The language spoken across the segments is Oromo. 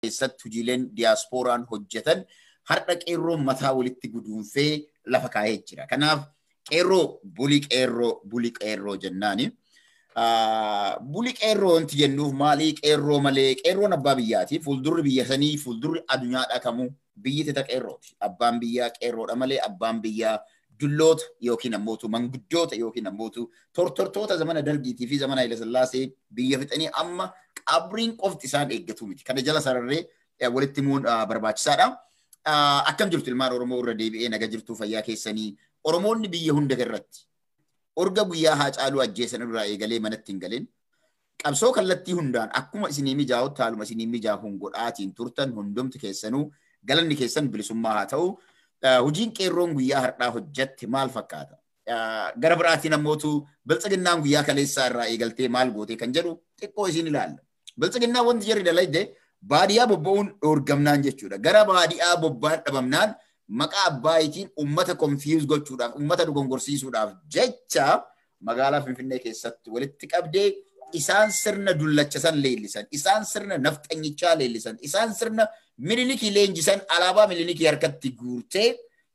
keessatti hojiileen diiyaasporaan hojjetan har'a qeerroon mataa walitti guduunfee lafa kaa'ee jira. Kanaaf qeerroo buli qeerroo jennaani. Buli qeerroo wanti jennuuf maalii qeerroo malee qeerroon abbaa biyyaati. Fuuldurri biyya sanii fuuldurri addunyaadhaa kamuu biyyi teta qeerrooti. Abbaan biyyaa qeerroodha malee abbaan biyyaa dulloota yookiin ammootu manguddoota yookiin ammootu tortortoota zamana dargiitii fi zamana Haile Sillaasee biyya fixanii amma qabriin qofti isaan eeggatu miti. Kana jala sararree walitti himuun barbaachisaadha. Akkam jirtu ilmaan Oromoo irra deebi'ee naga jirtuu fayyaa keessanii Oromoonni biyya hunda irratti orga guyyaa Haacaaluu ajjeesan irraa eegalee manatti hin galin qabsoo kallattii hundaan akkuma isinii mijaa'utti haaluma isinii mijaa'uun godhaatiin turtan hundumti keessanuu galanni keessan bilisummaa haa ta'u. Hojiin qeerroon guyyaa har'aa hojjette maal fakkaata? Gara biraatiin ammootu biltsiginnaan guyyaa kaleessaa irraa eegaltee maal goote kan jedhu xiqqoo isin ilaalla. Biltsiginnaan wanti jarri dalayde baadiyaa bobba'uun dhoorgamnaan jechuudha. Gara baadiyaa bobba'an dhabamnaan maqaa abbaayitiin ummata konfiyuus gochuudhaaf ummata dogongorsiisuudhaaf jecha magaalaa Finfinnee keessatti walitti qabdee isaan sirna dullachasan leellisan, isaan sirna nafxanyichaa leellisan, isaan sirna Minilikii leenjisan alaabaa Minilikii harkatti guurtee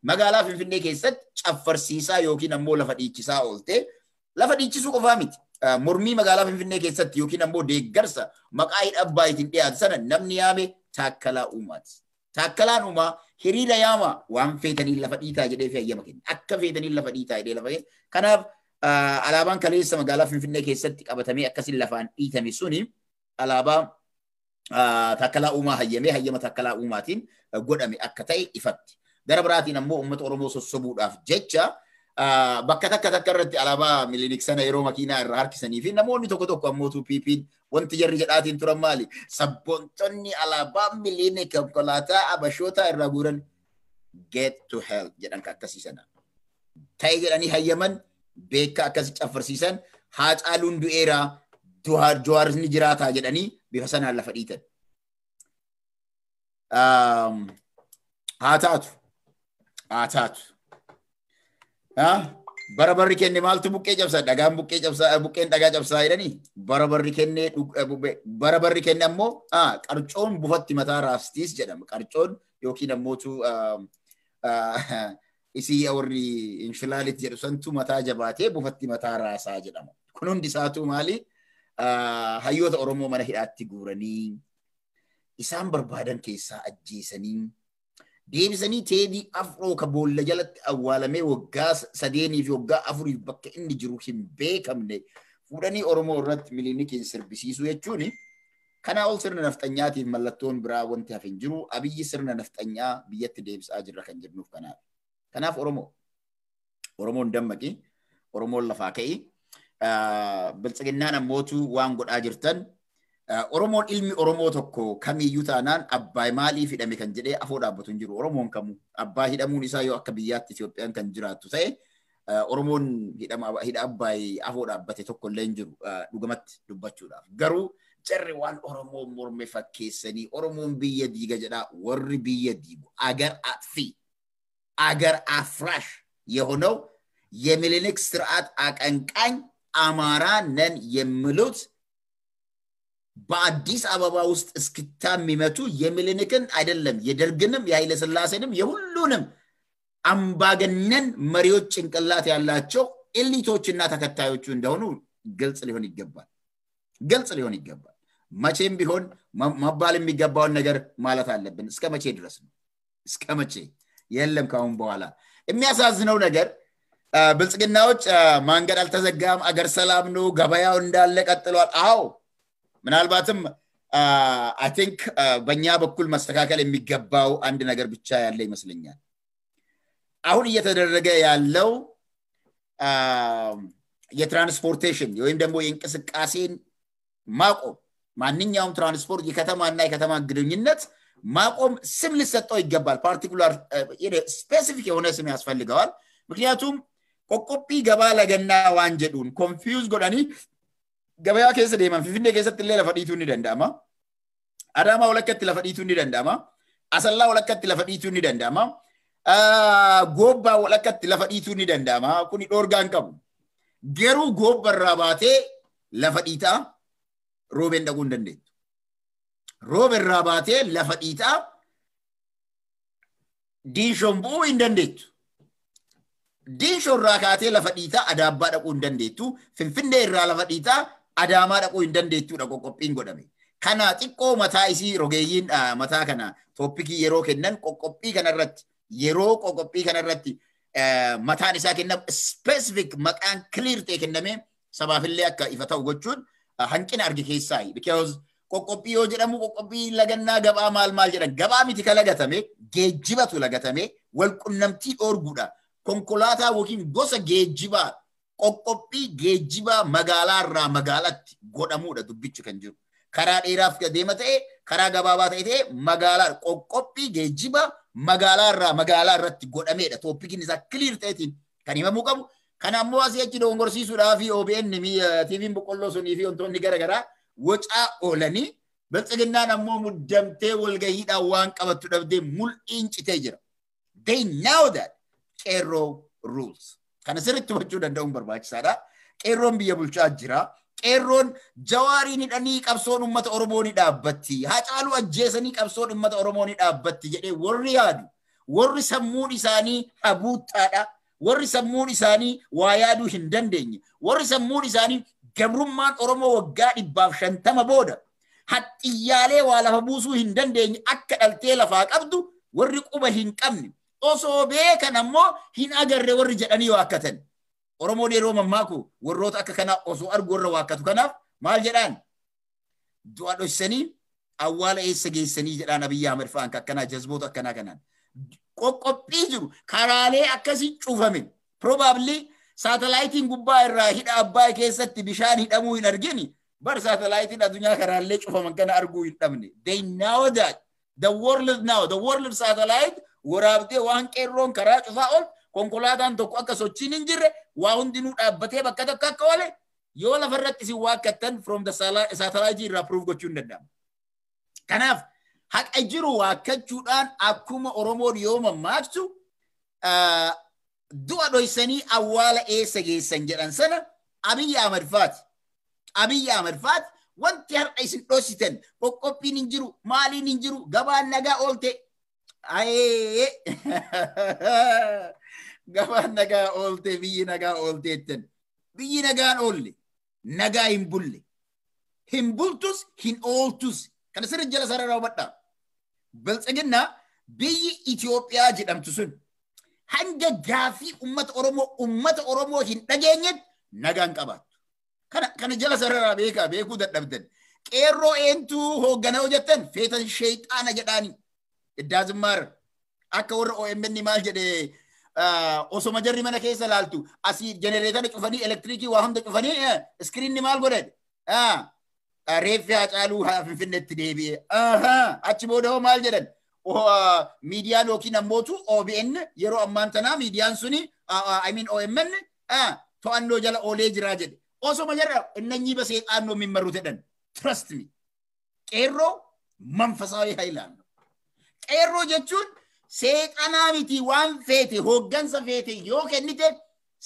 magaalaa Finfinnee keessatti caffarsiisaa yookiin ammoo lafa dhiichisaa oolte. Lafa dhiichisuu qofaa miti. Mormii magaalaa Finfinnee keessatti yookiin ammoo deeggarsa maqaa hidha abbaayitiin dhiyaatu sana namni yaame Taakkalaa Uumaati. Taakkalaan Uumaa hiriira yaama waan feetaniin lafa dhiitaa jedhee fi hayyama kenna. Akka feetaniin lafa dhiitaa jedhee lafa kenna. Kanaaf alaabaan kaleessa magaalaa Finfinnee keessatti qabatamee akkasiin lafaan dhiitame suni alaabaa Taakkalaa Uumaa hayyama Taakkalaa Uumaatiin godhame akka ta'e ifatti. Gara biraatiin ammoo uummata Oromoo sossobuudhaaf jecha bakka takka irratti alaabaa Minilik sana yeroo makiinaa irraa harkisanii fi namoonni tokko ammootu piipiin wanti jarri jedhaatiin turan maali? Sabboontonni alaabaa Minilik konkolaataa Abashoota irraa guuran get to hell jedhan akkasiisana. Ta'e jedhanii hayyaman beeka akkasi caffarsiisan Haacaaluun du'eeraa Jawaarisni jiraataa jedhanii bifa sanaan lafa dhiitan. Haa taatu. Barabarri kenne maaltu buqqee cabsaa? Dhagaan buqqee cabsaa, buqqeen dhagaa cabsaa jedhanii barabarri kenne ammoo qarcoon bufatti mataa raastiis jedhama. Qarcoon yookiin ammootu isii warri inshilaalit jedhu santu mataa jabaatee bufatti mataa raasaa jedhama. Kun hundi isaatu maali? Hayyoota Oromoo mana hidhaatti guuranii isaan barbaadan keessaa ajjeesanii deebisanii Teedii Afroo ka boolla jalatti awwaalamee waggaa 3 fi waggaa 4 bakka inni jiru hin beekamne fuudhanii Oromoo irratti Minilikiin sirbisiisuu jechuun kanaa ol sirna nafxanyaatiif mallattoon biraa wanti hafe hin jiru. Abiyyi sirna nafxanyaa biyyatti deebisaa jirra kan jennuuf kanaaf. Kanaaf Oromoon dammaqi, Oromoon lafaa ka'ii. Biltsiginnaan ammootu waan godhaa jirtan Oromoon ilmi Oromoo tokko kamiyyuu taanaan abbaa maaliif hidhame kan jedhee afoo dhaabbatu hin jiru. Oromoon kamuu abbaa hidhamuun isaa yoo akka biyyaatti Itoophiyaan kan jiraattu ta'e Oromoon hidha abbaa afoo dhaabbate tokko illee hin jiru dhugumatti dubbachuudhaaf. Garuu jarri waan Oromoon morme fakkeessanii Oromoon biyya diiga jedhaa warri biyya diigu agar afraሽ የሆነው የሚኒሊክ ስርዓት አቀንቃኝ አማራ ነን የሚሉት በአዲስ አበባ ውስጥ እስክታ የሚመቱ የሚኒሊክን አይደለም የደርግንም የኃይለ ሥላሴንም የሁሉንም አምባገነን መሪዎች ጭንቅላት ያላቸው ኤሊቶችና ተከታዮቹ እንደሆኑ ግልጽ ሊሆን ይገባል። መቼም ቢሆን መባል የሚገባውን ነገር ማለት አለብን። እስከ መቼ ድረስ ነው? እስከ መቼ? የለም ካሁን በኋላ የሚያሳዝነው ነገር ብልጽግናዎች ማንገድ አልተዘጋም፣ አገር ሰላም ነው፣ ገበያው እንዳለ ቀጥሏል። አዎ ምናልባትም አይ ቲንክ በእኛ በኩል መስተካከል የሚገባው አንድ ነገር ብቻ ያለ ይመስለኛል። አሁን እየተደረገ ያለው የትራንስፖርቴሽን ወይም ደግሞ የእንቅስቃሴን ማቆም ማንኛውም ትራንስፖርት የከተማና የከተማ ግንኙነት ማቆም ስም ሊሰጠው ይገባል። ፓርቲኩላር ስፔሲፊክ የሆነ ስም ያስፈልገዋል። ምክንያቱም ቆቆጲ ገባ ለገና ዋንጀዱን ኮንፊውዝ ጎዳኒ ገበያ ከሰ ደማን ፊፊኔ ከሰት ለፈዲቱን ይደንዳማ አዳማ ወለከት ለፈዲቱን ይደንዳማ አሰላ ወለከት ለፈዲቱን ይደንዳማ ጎባ ወለከት ለፈዲቱን ይደንዳማ ኩኒ ዶርጋን ቀቡ ገሩ ጎበራ ባቴ ለፈዲታ ሮቤን ደጉ እንደንዴት rooba irraa baatee lafa dhiitaa diishoon bu'uu hin dandeettu. Diishoo irraa kaatee lafa dhiitaa adaabbaa dhaquu hin dandeettu. Finfinnee irraa lafa dhiitaa adaamaa dhaquu hin dandeettuudha qoqqophiin godhame. Kana xiqqoo mataa isii rogeeyyiin mataa kana tooppikii yeroo kennan qoqqophii kanarratti yeroo qoqqophii kanarratti mataan isaa kenname specific maqaan clear ta'e kenname sabaafillee akka ifa ta'u gochuun hanqina arge keessaa because qoqqophii yoo jedhamu qoqqophii lagannaa gabaa maal jedhan gabaa miti ka lagatame geejjibatu lagatame wal qunnamtii dhoorguudha konkolaataa yookiin gosa geejjibaa qoqqophii geejjibaa magaalaa irraa magaalatti godhamuudha dubbichi kan jiru karaa dheeraaf deema ta'e karaa gabaabaa ta'e magaalaa qoqqophii geejjibaa magaalaa irraa magaalaa irratti godhameedha tooppikiin isaa clear ta'etiin kan himamuu qabu kan ammoo asii achi dogongorsiisuudhaa fi OBN TV'n boqqolloo sunii fi wantoonni garaagaraa wacaa oolanii biltsiginnaan ammoo muddamtee walgahiidhaan waan qabattu dhabdee mul'iin citee jira. They know that qeerroo rules. Kana sirriitti hubachuu danda'uun barbaachisaadha. Qeerroon biyya bulchaa jira. Qeerroon Jawaariin hidhanii qabsoon uummata Oromoo ni dhaabbatti. Haacaaluu ajjeesanii qabsoon uummata Oromoo ni dhaabbatti jedhee warri yaadu. Warri sammuun isaanii habuuttaadha. Warri sammuun isaanii waa yaaduu hin dandeenye. Warri sammuun isaanii gabrummaan Oromoo waggaa 150 booda haxxiyyaalee waa lafa buusuu hin dandeenye akka dhaltee lafaa qabdu warri quba hin qabne osoo beekan ammoo hin agarre warri jedhanii waakkatan. Oromoon yeroo mammaaku warroota akka kanaa osoo argu warra waakkatu kanaaf maal jedhaan du'a dhoksanii awwaala eessa geessanii jedhaan Abiyyi Ahmed fa'aan akkanaa jazboota akkanaa kanaan qoqqophii jiru karaalee akkasii cufame probably saatalaayitiin gubbaa irraa hidha Abbaay keessatti bishaan hidhamuu hin argini bar saatalaayitiin addunyaa karaalee cufaman kana arguu hin dhabne. They know that the world satellite waraabdee waan qeerroon karaa cufaa ol konkolaataan tokko akka sochiin hin jirre waa hundinuu dhaabbatee bakka tokko akka oole yoo lafarratti isin waakkattan from the satellite irraa proof gochuu hin danda'amu. Kanaaf haqa jiru waakkachuudhaan akkuma Oromoon yoo mammaaksu du'a dhoksanii awwaala eessa geessan jedhan sana Abiyyi Ahmed Faati wanti har'a isin dhoksitan qoqqophiin hin jiru maaliin hin jiru gabaan nagaa oolte gabaan nagaa oolte biyyi nagaa oolteetten biyyi nagaan oolle nagaa hin bulle hin bultus hin ooltus kana sirri jala sarara hubadhaa biltsiginnaa biyyi Itoophiyaa jedhamtu sun hanga gaafii ummata Oromoo hin dhageenyetti nagaan qabaattu. Kana jala sararaa beekuu dadhabdan. Qeerroo eentuu hoogganaa hojjettan feetan sheexaana jedhaani. It doesn't matter. Akka warra OMN maal jedhee osoma jarri mana keessa laaltu asii jenereetara cufanii elektiriikii waa hunda cufanii iskiriinni maal godhe? Reeffi Haacaaluu Finfinneetti deebi'e. Achi booda hoo maal jedhan? Miidiyaan yookiin ammootu OBN yeroo ammaan tanaa miidiyaan suni OMN to'annoo jala oolee jiraa jedhe. Osoma jarra innanyi ba seexaannoo mimmarru jedhan. Trust me. Qeerroo manfasaawee haayilaan. Qeerroo jechuun seexanaa miti waan feete hooggansa feete yoo kennite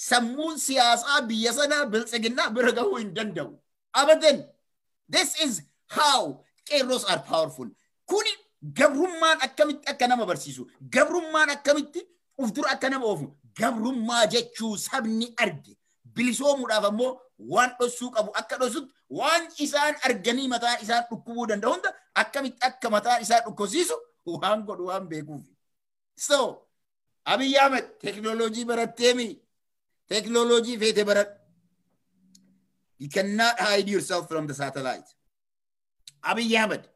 sammuun siyaasaa biyya sanaa biltsiginnaa bira gahuu hin danda'u. Abadan. This is how qeerroos are powerful. Kuni gabrummaan akkamitti akka nama barsiisu. Gabrummaan akkamitti uf dura akka nama oofu. Gabrummaa jechuu sabni arge. Bilisoomuudhaaf ammoo waan dhossuu qabu akka dhossutti waan isaan arganii mataa isaan dhukkubuu danda'u hunda akkamitti akka mataa isaan dhukkubsiisu waan godhu waan beekuuf. So, Abiyyi Ahmed teknooloojii baratteemi. Teknooloojii feete baradhu. You cannot hide yourself from the satellite. Abiyyi Ahmed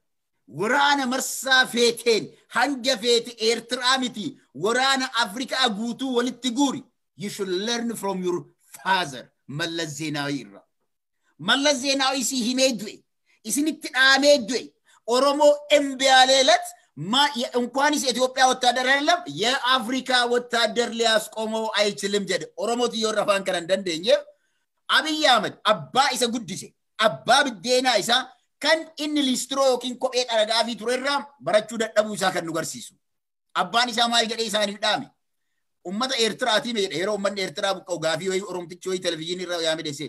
waraana marsaa feeteen hanga feete Eertiraa miti waraana Afrikaa guutuu walitti guuri. You should learn from your father Mallas Zeenaawii irraa. Mallas Zeenaawii si himee du'e. Isinitti dhaamee du'e. Oromoo embiyaaleelat እንኳንስ ኢትዮጵያ ወታደር አይደለም የአፍሪካ ወታደር ሊያስቆመው አይችልም ጀደ ኦሮሞት ይወራፋን ከነ እንደንደኘ አብይ አህመድ አባ ኢሰ ጉዲሴ አባ ብዴና ኢሳ ከን ኢን ሊስትሮ ኪን ኮጴ ጠረጋፊ ቱረራ በረቹ ደደቡ ኢሳ ከኑ ገርሲሱ አባን ኢሳ ማል ጀደ ኢሳኒ ዳሚ ኡመተ ኤርትራቲ ሜደ የሮ ኡመን ኤርትራ ቡቀው ጋፊ ወይ ኦሮምቲቾ ወይ ቴሌቪዥን ይራ ያመደሴ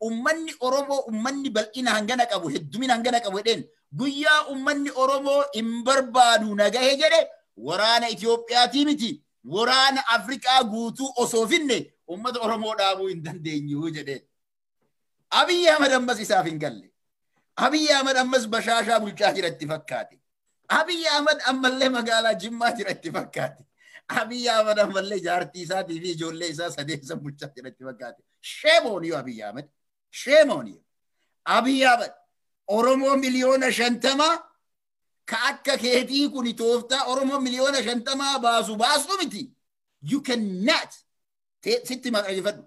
ኡመኒ ኦሮሞ ኡመኒ በልኢና አንገና ቀቡ ህዱሚን አንገና ቀቡ ደን guyyaa ummanni Oromoo hin barbaadu nagahe jedhe waraana Itoophiyaatii miti waraana Afrikaa guutuu osoo finne ummata Oromoo dhaabuu hin dandeenyu jedhe. Abiy Ahmed ammas isaaf hin galle. Abiy Ahmed ammas bashaashaa bulchaa jira itti fakkaate. Abiy Ahmed ammallee magaalaa Jimmaa jira itti fakkaate. Abiy Ahmed ammallee jaartii isaatii fi ijoollee isaa sadeessan bulchaa jira itti fakkaate. Shame on you Abiy Ahmed. Shame on you. Abiy Ahmed Oromoo miliyoona 50 ka akka keetii kun tooftaa Oromoo miliyoona 50 baasu miti. You cannot. Sitti maqaafadhu.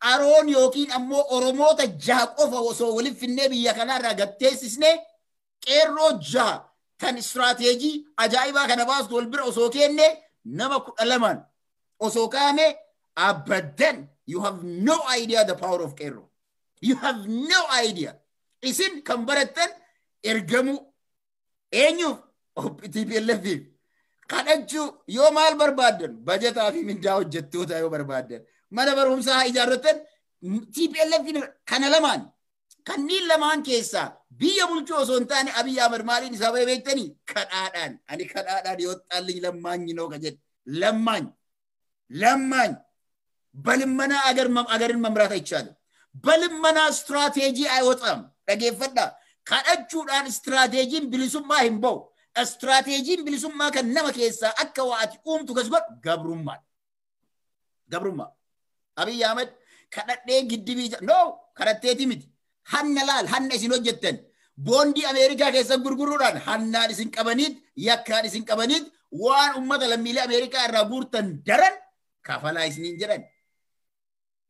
Qaroon yookiin ammoo Oromoota jaha qofa osoo waliif finnee biyya kanarraa gatteessisnee qeerroo jaha kan istirateejii ajaa'ibaa kana baastu wal bira osoo kenne nama 12 osoo kaame abadan. You have no idea the power of qeerroo. You have no idea. Isin kan baratan ergamu eenyuuf TPLF kadhachuu yoo maal barbaadan bajetaa fi mindaa hojjettoota yoo barbaadan mana barumsaa ijaarratan TPLF kana lamaan kanneen lamaan keessaa biyya bulchuu osoo hin taane Abiy Ahmed maaliin isaa beektanii kadhaadhaan ani kadhaadhaan yoo xaalli lammaan nyinoo ka jedhe lammaan balmana agarin mamraata ichaale balmana strateejii aywoxam dhageeffadha kadhachuudhaan strateejiin bilisummaa hin ba'u. Strateejiin bilisummaa kan nama keessaa akka waati uumtu kasbat gabrummaa. Abiy Ahmed kadhadhee giddibii no kadhatteeti miti. Hanna laal hanna isin hojjettan boondii Ameerikaa keessa gurguruudhaan hannaan isin qabaniit yakkaan isin qabaniit waan ummata lammiilee Ameerikaa irraa guurtan daran kafalaa isiniin jedhan.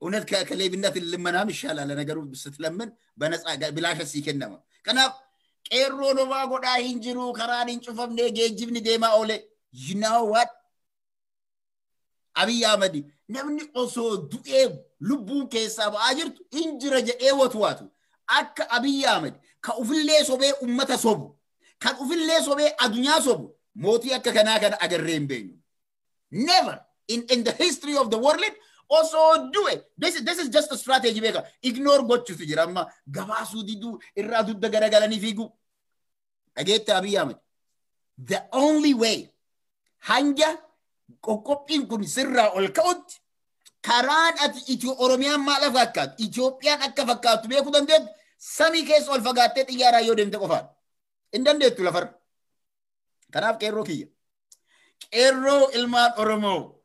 Unet ከሌብነት ልመናም ይሻላል ነገሩ ስትለምን በነፃ ብላሽ ሲከነማ ከናፍ ቄሮ ኖባ ጎዳ ሂንጅሩ ከራን እንጭፈምኔ ጌጅብኒ ዴማ ኦሌ you know what Abiy Ahmed namni osoo du'ee lubbuun keessaa ba'aa jirtu injira jedhee watwaatu akka Abiy Ahmed ka ufillee sobee ummata sobu kan ufillee sobee adunyaa sobu mootii akka kanaa kana agarree hin beeknu. Never in the history of the world also do it. This is just a strategy maker. Ignore gochu fijira amma gabasu didu irra dudda garagalani figu. Ageta Abiy Ahmed. The only way hanja kokopin kun sirra ol kaut karan at Oromiyaa maal fakkaat Itoophiyaan akka fakkaatu beeku dandeet sami kees ol fagaattee xiyyaara yoo deemte qofaan hin dandeettu lafar. Kanaaf qeerroo kiyya. Qeerroo ilmaan Oromoo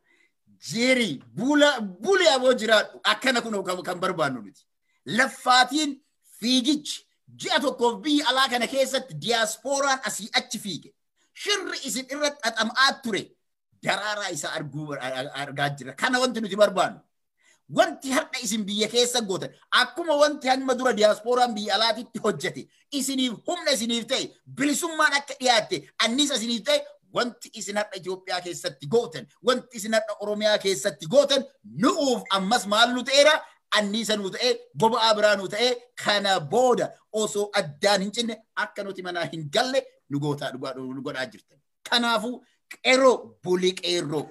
Jerry bula abo jiraadhu akkana kun kan barbaannu nuti. Laffaatiin fiigichi ji'a tokkoof biyya alaa kana keessatti diyaaspooraan asii achi fiige. Shirri isin irratti xaxamaa ture daraaraa isa argaa jira. Kana wanti nuti barbaannu. Wanti har'a isin biyya keessa gootan akkuma wanti hamma dura diyaaspooraan biyya alaatitti hojjete isiniif humna isiniif ta'e bilisummaan akka dhiyaatte anniisa isiniif ta'e wanti isin har'a Itoophiyaa keessatti gootan wanti isin har'a Oromiyaa keessatti gootan nuuf ammas maal nu ta'eera anniisa nu ta'e boba'aa biraa nu ta'e kana booda osoo addaan hin cinne akka nuti manaa hin galle nu godhaa jirtan. Kanaafuu qeerroo bulii qeerroo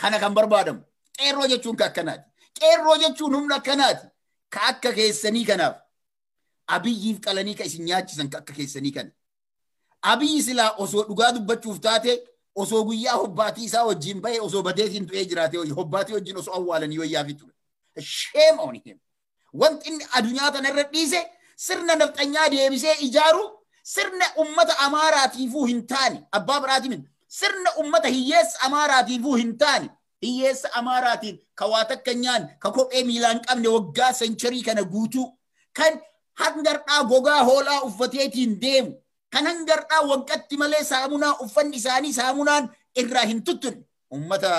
kana kan barbaadamu qeerroo jechuun ka akkanaati. Qeerroo jechuun humna akkanaati. Ka akka keessanii kanaaf Abiyyiif qalanii ka isin nyaachisan ka akka keessanii kana. Abiy silaa osoo dhugaa dubbachuuf taate osoo guyyaa hobbaatii isaa wajjin bahe osoo badeetiin tu'ee jiraate hobbaatii wajjin osoo awwaalanii wayyaafii ture. Shame on him. Wanti inni adunyaa tanarra dhiise sirna nafxanyaa deebisee ijaaru sirna ummata Amaaraatiifuu hin taane abbaa biraatiin sirna ummata hiyyeessa Amaaraatiifuu hin taane hiyyeessa Amaaraatiin ka waa takka nyaan ka kophee miilaan qabne waggaa sencharii kana guutuu kan hangardhaa gogaa hoolaa uffateetiin deemu kan hangardhaa waggaatti malee saamunaa uffanni isaanii saamunaan irraa hin tuttun ummata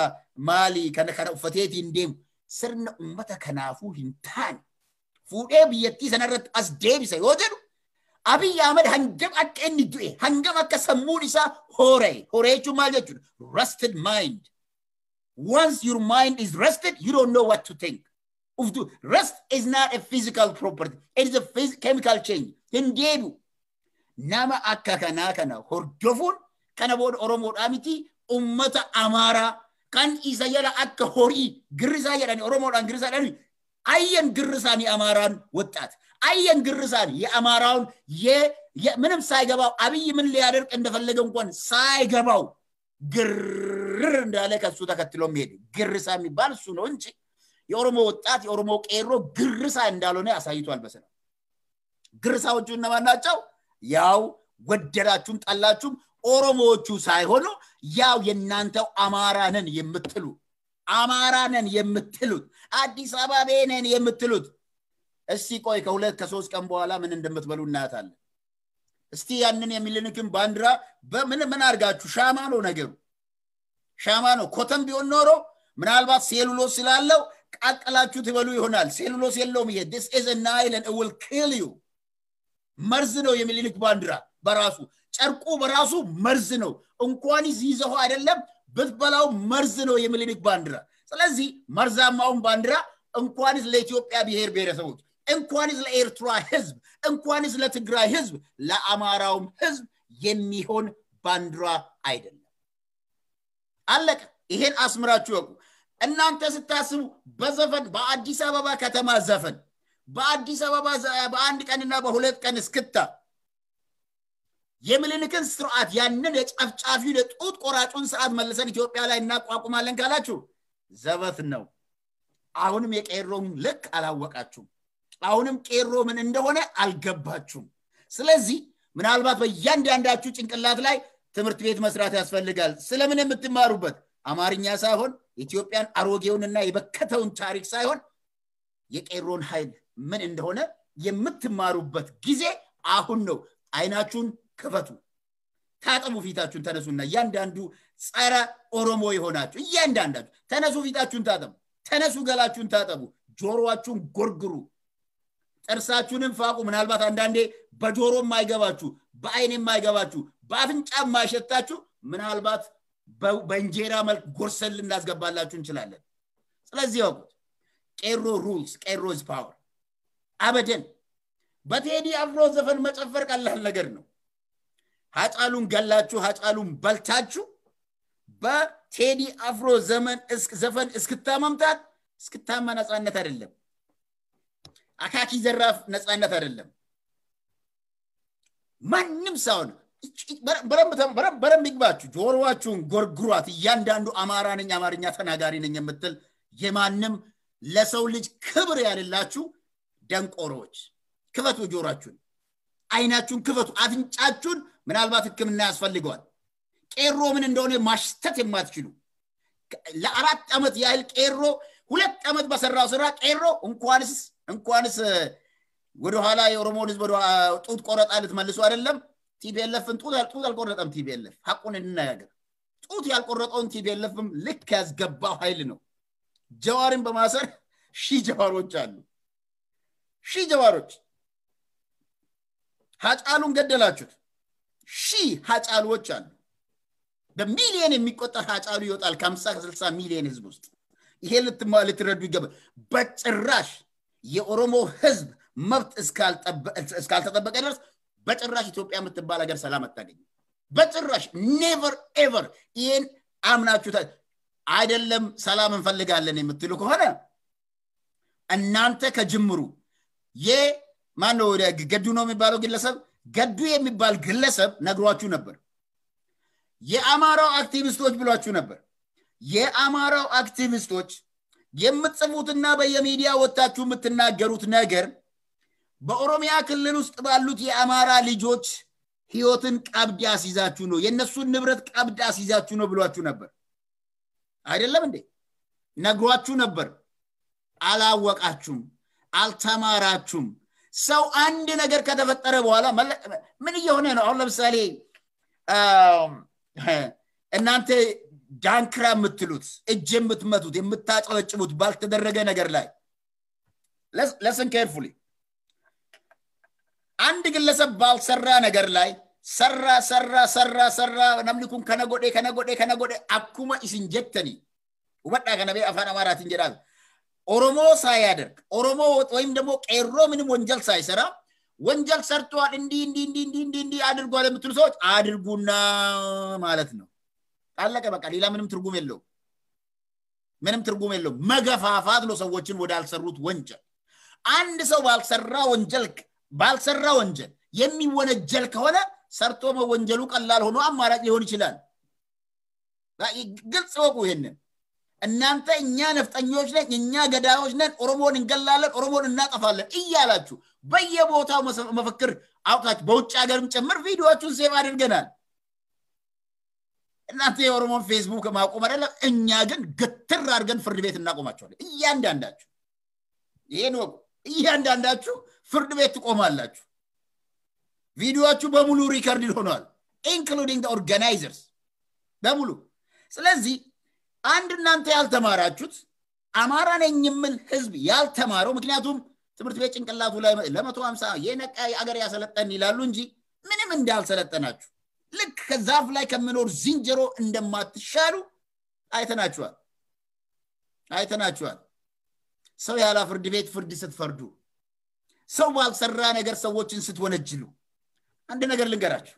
maalii kana uffateetiin deemu sirna ummata kanaafuu hin taane fuudhee biyyattii sanarratti as deebisa yoo jedhu Abiy Ahmed hangam akka inni du'e hangam akka sammuun isaa horee jechuun maal jechuudha rusted mind. Once your mind is rested, you don't know what to think. Rest is not a physical property. It is a chemical change. Hindeebu. Nama akka kana hordofuun kana booda Oromoodhaa miti ummata Amaaraa kan isa jala akka horii girrisaa jedhani Oromoodhaan girrisaa jedhani ayyan girrisaanii Amaaraan waxxaate. አየን ግርሳን የአማራውን ምንም ሳይገባው አብይ ምን ሊያደርግ እንደፈለገ እንኳን ሳይገባው ግር እንዳለ ከሱ ተከትሎ ሄደ ግርሳ የሚባል እሱ ነው እንጂ የኦሮሞ ወጣት የኦሮሞ ቄሮ ግርሳ እንዳልሆነ አሳይቷል በሰላም ግርሳዎቹ እነማን ናቸው ያው ወደዳችሁም ጠላችሁም ኦሮሞዎቹ ሳይሆኑ ያው የናንተው አማራነን የምትሉት አዲስ አበባ ነን የምትሉት እስቲ ቆይ ከሁለት ከሶስት ቀን በኋላ ምን እንደምትበሉ እናያታለን እስቲ ያንን የሚልንክም ባንዲራ ምን አርጋችሁ ሻማ ነው ነገሩ ሻማ ነው ኮተም ቢሆን ኖሮ ምናልባት ሴሉሎስ ስላለው ቃቀላችሁ ትበሉ ይሆናል ሴሉሎስ የለውም ይሄ this is a Nile and it will kill you መርዝ ነው የሚልንክ ባንዲራ በራሱ ጨርቁ በራሱ መርዝ ነው እንኳን ይዘው አይደለም ብትበላው መርዝ ነው የሚልንክ ባንዲራ ስለዚህ መርዛማውን ባንዲራ እንኳንስ ለኢትዮጵያ ብሔር ብሔረሰቦች እንኳንስ ለኤርትራ ህዝብ እንኳንስ ለትግራይ ህዝብ ለአማራውም ህዝብ የሚሆን ባንዲራ አይደለም አለቀ ይሄን አስምራችሁ ወቁ እናንተ ስታስቡ በዘፈን በአዲስ አበባ ከተማ ዘፈን በአዲስ አበባ በአንድ ቀንና በሁለት ቀን እስክታ የምልንክን ስርዓት ያንን የጨፍጫፊ ለጡት ቆራጩን ሰዓት መልሰን ኢትዮጵያ ላይ እናቋቁማለን ካላችሁ ዘበት ነው አሁንም የቄሮም ልክ አላወቃችሁ አሁንም ቄሮ ምን እንደሆነ አልገባችሁም ስለዚህ ምናልባት በእያንዳንዳችሁ ጭንቅላት ላይ ትምህርት ቤት መስራት ያስፈልጋል ስለምን የምትማሩበት አማርኛ ሳይሆን ኢትዮጵያን አሮጌውንና የበከተውን ታሪክ ሳይሆን የቄሮን ኃይል ምን እንደሆነ የምትማሩበት ጊዜ አሁን ነው አይናችሁን ክፈቱ ታጠቡ ፊታችሁን ተነሱና እያንዳንዱ ጸረ ኦሮሞ ይሆናችሁ እያንዳንዳችሁ ተነሱ ፊታችሁን ታጠቡ ተነሱ ገላችሁን ታጠቡ ጆሮአችሁን ጎርግሩ ጥርሳችሁንም ፋቁ ምናልባት አንዳንዴ በጆሮ የማይገባችሁ በአይን የማይገባችሁ በአፍንጫ የማይሸታችሁ ምናልባት በእንጀራ መልክ ጎርሰል እናስገባላችሁ እንችላለን ስለዚህ ወቁት ቄሮ ሩልስ ቄሮ is power አበደን በቴዲ አፍሮ ዘፈን መጨፈር ቀላል ነገር ነው ሃጫሉን ገላችሁ ሃጫሉን በልታችሁ በቴዲ አፍሮ ዘፈን እስክታመምታት እስክታማ ነፃነት አይደለም አካኪ ዘራፍ ነፃነት አይደለም ማንንም ሳውን በረም ይግባችሁ ጆሮዋችሁን ጎርግሯት እያንዳንዱ አማራ ነኝ አማርኛ ተናጋሪ ነኝ የምትል የማንንም ለሰው ልጅ ክብር ያለላችሁ ደንቆሮች ክፈቱ ጆሮአችሁን አይናችሁን ክፈቱ አፍንጫችሁን ምናልባት ህክምና ያስፈልጋል ቄሮ ምን እንደሆነ ማሽተት የማትችሉ ለአራት አመት ያህል ቄሮ ሁለት አመት በሰራው ስራ ቄሮ እንኳንስ ወደ ኋላ የኦሮሞን ህዝብ ወደ ጡት ቆረጣ ልትመልሱ አይደለም ቲቢኤልኤፍን ጡት አልቆረጠም ቲቢኤልኤፍ ሐቁን እንናገር ጡት ያልቆረጠውን ቲቢኤልኤፍም ልክ ያስገባው ኃይል ነው ጀዋርን በማሰር ሺ ጀዋሮች አሉ ሺ ጀዋሮች ሃጫሉን ገደላችሁት ሺ ሃጫሉዎች አሉ በሚሊዮን የሚቆጠር ሃጫሉ ይወጣል ከ50 ከ60 ሚሊዮን ህዝብ ውስጥ ይሄ ልትረዱ ይገባል በጭራሽ የኦሮሞ ህዝብ መብት እስካልተጠበቀ ድረስ በጭራሽ ኢትዮጵያ የምትባል ሀገር ሰላም አታገኝ በጭራሽ never ever ይሄን አምናችሁ አይደለም ሰላም እንፈልጋለን የምትሉ ከሆነ እናንተ ከጅምሩ የማነው ገዱ ነው የሚባለው ግለሰብ ገዱ የሚባል ግለሰብ ነግሯችሁ ነበር የአማራው አክቲቪስቶች ብሏችሁ ነበር የአማራው አክቲቪስቶች የምትጽፉትና በየሚዲያ ወጣችሁ የምትናገሩት ነገር በኦሮሚያ ክልል ውስጥ ባሉት የአማራ ልጆች ህይወትን ቀብድ ያስይዛችሁ ነው የነሱን ንብረት ቀብድ ያስይዛችሁ ነው ብሏችሁ ነበር አይደለም እንዴ ነግሯችሁ ነበር አላወቃችሁም አልተማራችሁም ሰው አንድ ነገር ከተፈጠረ በኋላ ምን እየሆነ ነው አሁን ለምሳሌ እናንተ ዳንክራ የምትሉት እጅ የምትመቱት የምታጨበጭቡት ባልተደረገ ነገር ላይ listen carefully አንድ ግለሰብ ባልሰራ ነገር ላይ ሰራ namnikun ከነጎዴ አኩማ ኢንጀክተኒ ወጣ ከነቤ አፋን አማራት እንጀራል ኦሮሞ ሳያደርግ ኦሮሞ ወይም ደግሞ ቄሮ ምንም ወንጀል ሳይሰራ ወንጀል ሰርቷል እንዲ አድርጓል የምትሉ ሰዎች አድርጉና ማለት ነው አለቀ በቃ ሌላ ምንም ትርጉም የለው መገፋፋት ነው ሰዎችን ወዳልሰሩት ወንጀል አንድ ሰው ባልሰራ ወንጀል የሚወነጀል ከሆነ ሰርቶ መወንጀሉ ቀላል ሆኖ አማራጭ ሊሆን ይችላል ግልጽ ወቁ ይሄንን እናንተ እኛ ነፍጠኞች ነን እኛ ገዳዮች ነን ኦሮሞን እንገላለን ኦሮሞን እናጠፋለን እያላችሁ በየቦታው መፈክር አውጣችሁ በውጭ ሀገርም ጭምር ቪዲዮዎቹን ሴቭ አድርገናል እናንተ የኦሮሞን ፌስቡክ ማቆም አይደለም እኛ ግን ግትር አድርገን ፍርድ ቤት እናቆማቸዋለን እያንዳንዳችሁ ይሄን ወቁ እያንዳንዳችሁ ፍርድ ቤት ትቆማላችሁ ቪዲዮዎቹ በሙሉ ሪከርድ ሆነዋል including the organizers በሙሉ ስለዚህ አንድ እናንተ ያልተማራችሁት አማራ ነኝ የሚል ህዝብ ያልተማረው ምክንያቱም ትምህርት ቤት ጭንቅላቱ ላይ ለ150 የነቃ አገር ያሰለጠን ይላሉ እንጂ ምንም እንዳልሰለጠናችሁ ልክ ከዛፍ ላይ ከመኖር ዝንጀሮ እንደማትሻሉ አይተናችኋል ሰው ያላ ፍርድ ቤት ፍርድ ስትፈርዱ ሰው ባልሰራ ነገር ሰዎችን ስትወነጅሉ አንድ ነገር ልንገራችሁ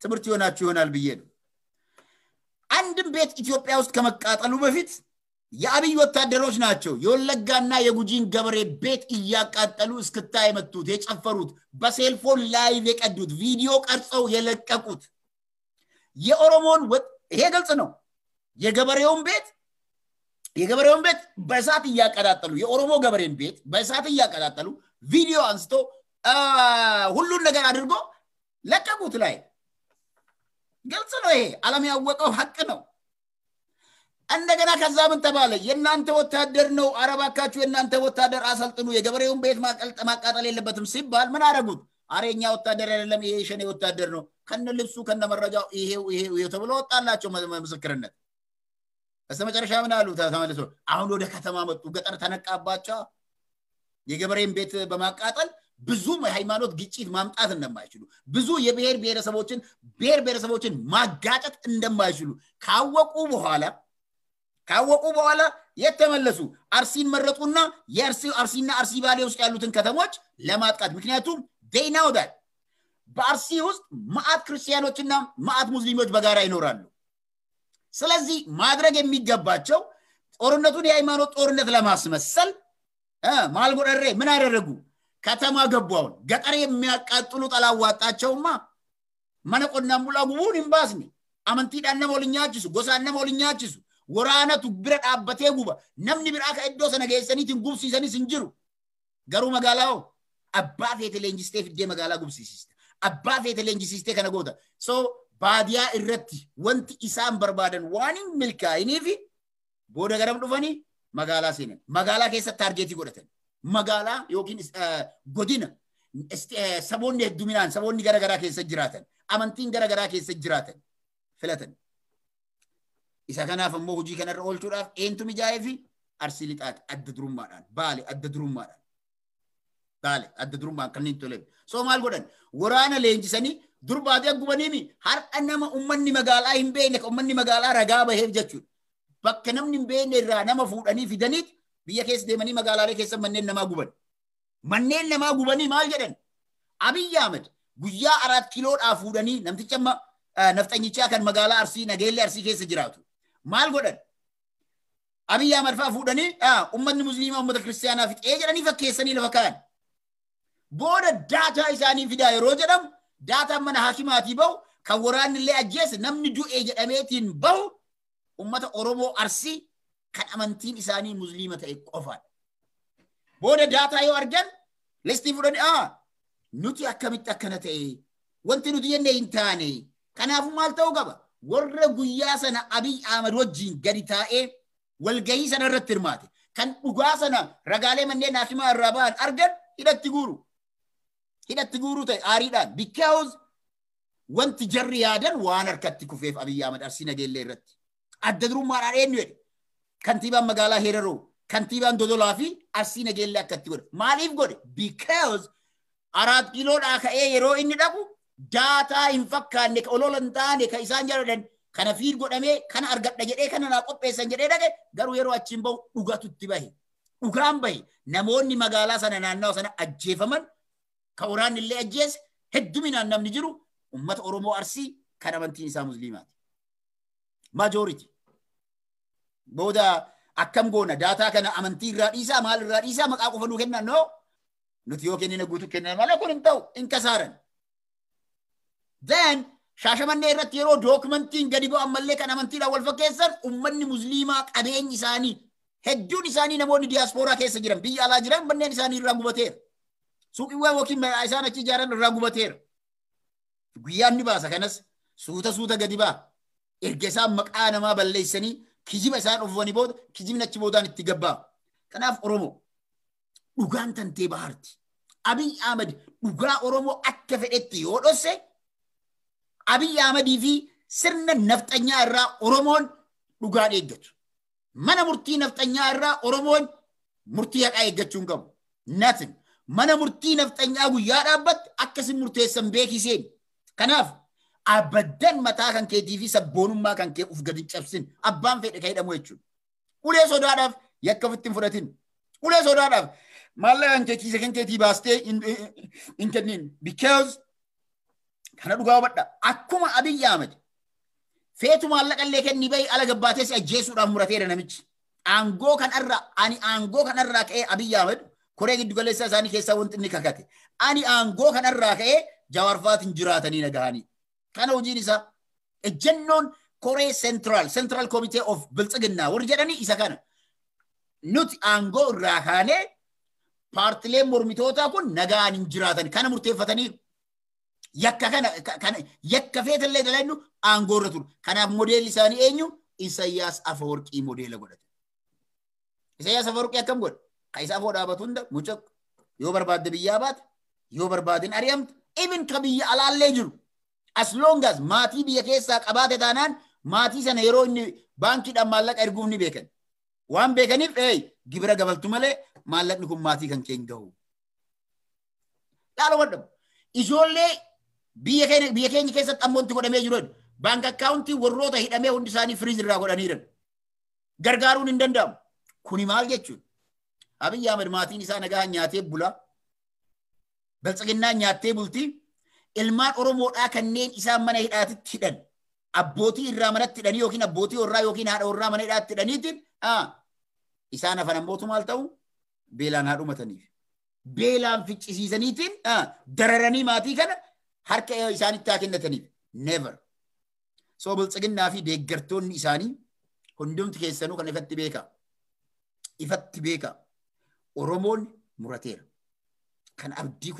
ትምህርት ይሆናል ብዬ ነው አንድም ቤት ኢትዮጵያ ውስጥ ከመቃጠሉ በፊት የአብይ ወታደሮች ናቸው የወለጋና የጉጂን ገበሬ ቤት እያቃጠሉ እስክታይ መቱት የጨፈሩት በሴልፎን ላይቭ የቀዱት ቪዲዮ ቀርጸው የለቀቁት የኦሮሞን ይሄ ግልጽ ነው የገበሬውን ቤት በእሳት እያቀጣጠሉ የኦሮሞ ገበሬን ቤት በእሳት እያቀጣጠሉ ቪዲዮ አንስቶ ሁሉን ነገር አድርጎ ለቀቁት ላይ ግልጽ ነው ይሄ ዓለም ያወቀው ሐቅ ነው እንደገና ከዛ ምን ተባለ የናንተ ወታደር ነው አረባካችሁ የናንተ ወታደር አሰልጥኑ የገበሬውን ቤት ማቃጠል የለበትም ሲባል ምን አረጉት አሬኛ ወታደር አይደለም ይሄ ሸኔ ወታደር ነው ከነ ልብሱ ከነ መረጃው ይሄው ተብሎ ወጣላቸው ምስክርነት በስተመጨረሻ ምን አሉ ተመልሶ አሁን ወደ ከተማ መጡ ገጠር ተነቃባቸው የገበሬን ቤት በማቃጠል ብዙ የሃይማኖት ግጭት ማምጣት እንደማይችሉ ብዙ የብሔር ብሔረሰቦችን ማጋጨት እንደማይችሉ ካወቁ በኋላ የተመለሱ አርሲን መረጡና አርሲና አርሲ ባሌ ውስጥ ያሉትን ከተሞች ለማጥቃት ምክንያቱም they know that በአርሲ ውስጥ ማአት ክርስቲያኖችና ማአት ሙስሊሞች በጋራ ይኖራሉ ስለዚህ ማድረግ የሚገባቸው ጦርነቱን የሃይማኖት ጦርነት ለማስመሰል ማልጎረሬ ምን አደረጉ ከተማ ገባውን ገጠር የሚያቃጥሉ ጠላዋጣቸውማ ማነቆና ሙላጉቡን ኢምባስኒ አመንቲዳነ ሞልኛችሱ ጎሳነ ሞልኛችሱ ወራነቱ ብረት አበቴ ጉባ ነምኒ ብራካ እዶ ሰነገሰኒትን ጉብሲሰኒ ሲንጅሩ ገሩ መጋላው አባፌት ሌንጂስቴ ፍዴ መጋላ ጉብሲሲስተ አባፌት ሌንጂሲስቴ ከነጎታ ሶ ባዲያ እረቲ ወንቲ ኢሳን በርባደን ዋኒ ሚልካይኒፊ ቦደ ገረም ዱፈኒ መጋላ ሲነን መጋላ ከሰ ታርጌት ይጎደተን መጋላ ዮኪን ጎዲና ሰቦን ዱሚናን ሰቦን ገረገራ ከሰ ጅራተን አመንቲን ገረገራ ከሰ ጅራተን ፍለተን ኢሳ ከናፈ ሞጂ ከነረ ኦልቹዳፍ ኤንቱ ሚጃይፊ አርሲሊጣት አድድሩማዳን ባሌ አድድሩማን ከኒንቶለ ሶማል ጎደን ወራና ሌንጂሰኒ ዱርባዴ ጉበኒሚ ሀርቀነማ ኡመኒ መጋላ ኢምቤነ ኡመኒ መጋላ ረጋ በሄብ ጀቹ በከነምኒ ኢምቤነ ራ ነማ ፉዳኒ ፊደኒት biya kees deemanii magaalaalee keessa manneen namaa gubanii maal jedhan Abiy Ahmed guyyaa 4 kiloodhaa fuudhanii namticha nafxanyichaa kan magaalaa Arsii Nageellee Arsii keessa jiraatu maal godhan Abiy Ahmed faa fuudhanii ummanni musliimaa ummata kiristaanaa fixee jedhanii fakkeessanii lafa kaan booda daataa isaanii fidaa yeroo jedhamu daataan mana haakimaatii bahu kan waraanni illee ajjeese namni du'ee jedhameetiin bahu ummata Oromoo Arsii kan amantiin isaanii muslima ta'e qofaan booda daataa yoo argan listii fudhanii nuti akkamitti akkana ta'e wanti nuti jenne hin taane kanaafu maal ta'uu qaba warra guyyaa sana Abiy Ahmed wajjin gadi taa'ee walgahii sana irratti hirmaate kan dhugaa sana ragaalee manneen haakimaa irraa ba'an argan hidhatti guuru ta'e aariidhaan because wanti jarri yaadan waan harkatti kufeef Abiy Ahmed Arsii Nageellee irratti adda durummaadhaan eenyu jedhe kantiibaan magaalaa Heeraroo kantiibaan Dodolaa fi Arsii Nageellee akkatti godhe maaliif godhe because 4 kiloodhaa ka'ee yeroo inni dhaqu daataa hin fakkaanne ka ololan taane ka isaan jedhan kana fiid godhamee kana argadha jedhee kana naa qopheessan jedhee dhaqe garuu yeroo achiin bahu dhugatutti bahe dhugaan bahe namoonni magaalaa sana naannoo sana ajjeefaman ka waraanni illee ajjeese hedduminaan namni jiru ummata Oromoo Arsii kan amantiin isaa musliimaati majority booda akkam goona daataa kana amantii irraa dhiisaa maal irraa dhiisaa maqaa qofa nuu kennan no نتيو كني نقولو كنا ما لا كون انتو انكسارن then شاشماني رتيرو دوكمنتين قديبو أمالك أنا منتي لا والفكيسر أمني مسلمة أدين إساني هدون إساني نموني دياسبورا كيس جرام بي على جرام بني إساني رانغو باتير سوق إيوه وكيم إسانا كي جاران رانغو باتير غيان نباسا كنس سوتا قديبا إرجسا مكانا ما بلليسني كيجيب إسان أفواني بود كيجيب نتشي بودان اتقبا كناف أرومو dhugaan tantee baharti Abiy Ahmed dhugaa Oromoo akka fedhetti yoo dhosse Abiy Ahmed fi sirna nafxanyaa irraa Oromoon dhugaa eeggatu mana murtii nafxanyaa irraa Oromoon murtii haqaa eeggachuun qabu nothing mana murtii nafxanyaa guyyaa dhaabbatte akkasin murteessan beekiseen kanaaf abaddan mataa kan keetii fi sabboonummaa kan kee uf gadi cabsin abbaan fedhe ka hidhamu jechuudha ulee sodaadhaaf yakka fittiin fudhatin ulee sodaadhaaf Malla anke kise kan keti baste in kenin because kana duga wadda akkuma Abiy Ahmed feetu malla kalle ken ni bay ala gabbate si ajesu da murate da namichi ango kan arra ani ango kan arra kee Abiy Ahmed kore giddu gale sa sani kessa wonti ni kakate ani ango kan arra kee jawarfat injiratani nagani kana wujini sa ejennon kore central committee of biltsigna wurjedani isa kana nut ango rakane Partilee mormitootaa kun nagaan hin jiraatan kana murteeffatanii yakka kana yakka feetallee dalannu aangoorra turu kanaaf modeelli isaanii eenyu Isaayyaas Afeworqii modeela godhate Isaayyaas Afeworqii akkam godha ka isaa foo dhaabatu hunda mucaq yoo barbaadde biyyaa baate yoo barbaadin ari'amte even ka biyya alaallee jiru as long as maatii biyya keessaa qabaate taanaan maatii sana yeroo inni baankiidhaan maallaqa erguuf ni beekan waan beekaniif gibira gabaltu malee maallaqni kun maatii kan keen gahu laala wadda ijoollee biyya keenya keessatti ammoonti godhamee jiru bank account warroota hidhamee hundi isaanii freeze irraa godhaniiran gargaaruun hin danda'amu kuni maal jechuun Abiy Ahmed maatiin isaa nagaa nyaatee bula baltsiginnaa nyaatee bulti ilmaan Oromoodhaa kanneen isaan mana hidhaatitti hidhan abbootii irraa manatti hidhanii yookiin abbootii warraa yookiin haadha warraa mana hidhaatti hidhaniitiin isaan afan ammootu maal ta'u beelaan haa dhumataniif beelaan ficcisiisaniitiin dararanii maatii kana harka isaanitti haa kennataniif never so baltsiginnaa fi deeggartoonni isaanii hundumti keessanuu kan ifatti beeka Oromoon murateera kan abdii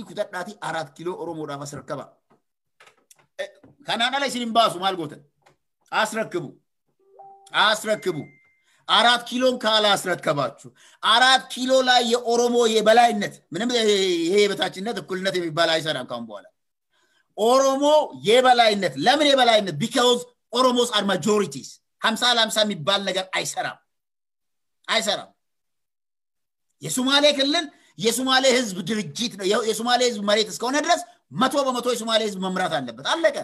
kutadhaati 4 kiiloo Oromoodhaaf as rakkaba kanaan ala isin hin baasu maal gootan as rakkibu 4 ኪሎን ካላስረከባችሁ 4 ኪሎ ላይ የኦሮሞ የበላይነት ምንም ይሄ በታችነት እኩልነት የሚባል አይሰራም ካሁን በኋላ ኦሮሞ የበላይነት ለምን የበላይነት because Oromos are majorities 50 ለ50 የሚባል ነገር አይሰራም የሶማሌ ህዝብ ድርጅት ነው የሶማሌ ህዝብ መሬት እስከሆነ ድረስ 100% የሶማሌ ህዝብ መምራት አለበት አለቀ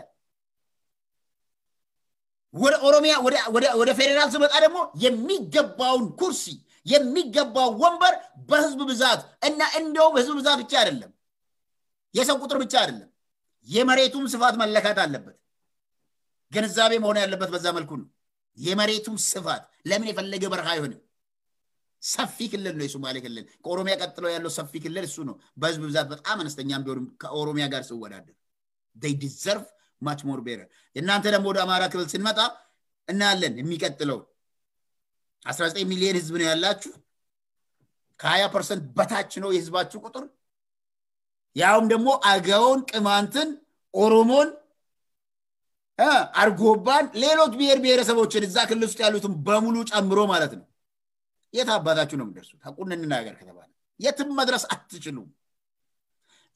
ወደ ኦሮሚያ ወደ ፌደራል ስመጣ ደግሞ የሚገባውን ኩርሲ የሚገባው ወንበር በህዝብ ብዛት እና እንደው በህዝብ ብዛት ብቻ አይደለም የሰው ቁጥር ብቻ አይደለም የመሬቱም ስፋት መለካት አለበት ገንዛቤ መሆን ያለበት በዛ መልኩ ነው የመሬቱም ስፋት ለምን የፈለገ በረሃ ይሆን ሰፊ ክልል ነው የሶማሌ ክልል ከኦሮሚያ ቀጥሎ ያለው ሰፊ ክልል እሱ ነው በህዝብ ብዛት በጣም አነስተኛም ቢሆን ከኦሮሚያ ጋር ሲወዳደር they deserve much more better እናንተ ደግሞ ወደ አማራ ክልል ስንመጣ እናለን የሚቀጥለው 19 ሚሊዮን ህዝብ ነው ያላችሁ ከ20% በታች ነው የህዝባችሁ ቁጥር ያውም ደግሞ አገውን ቅማንትን ኦሮሞን አርጎባን ሌሎች ብሔረሰቦችን እዛ ክልል ውስጥ ያሉትን በሙሉ ጨምሮ ማለት ነው የታባታችሁ ነው እንደርሱ ታቁን እንናገር ከተባለ የትም መድረስ አትችሉም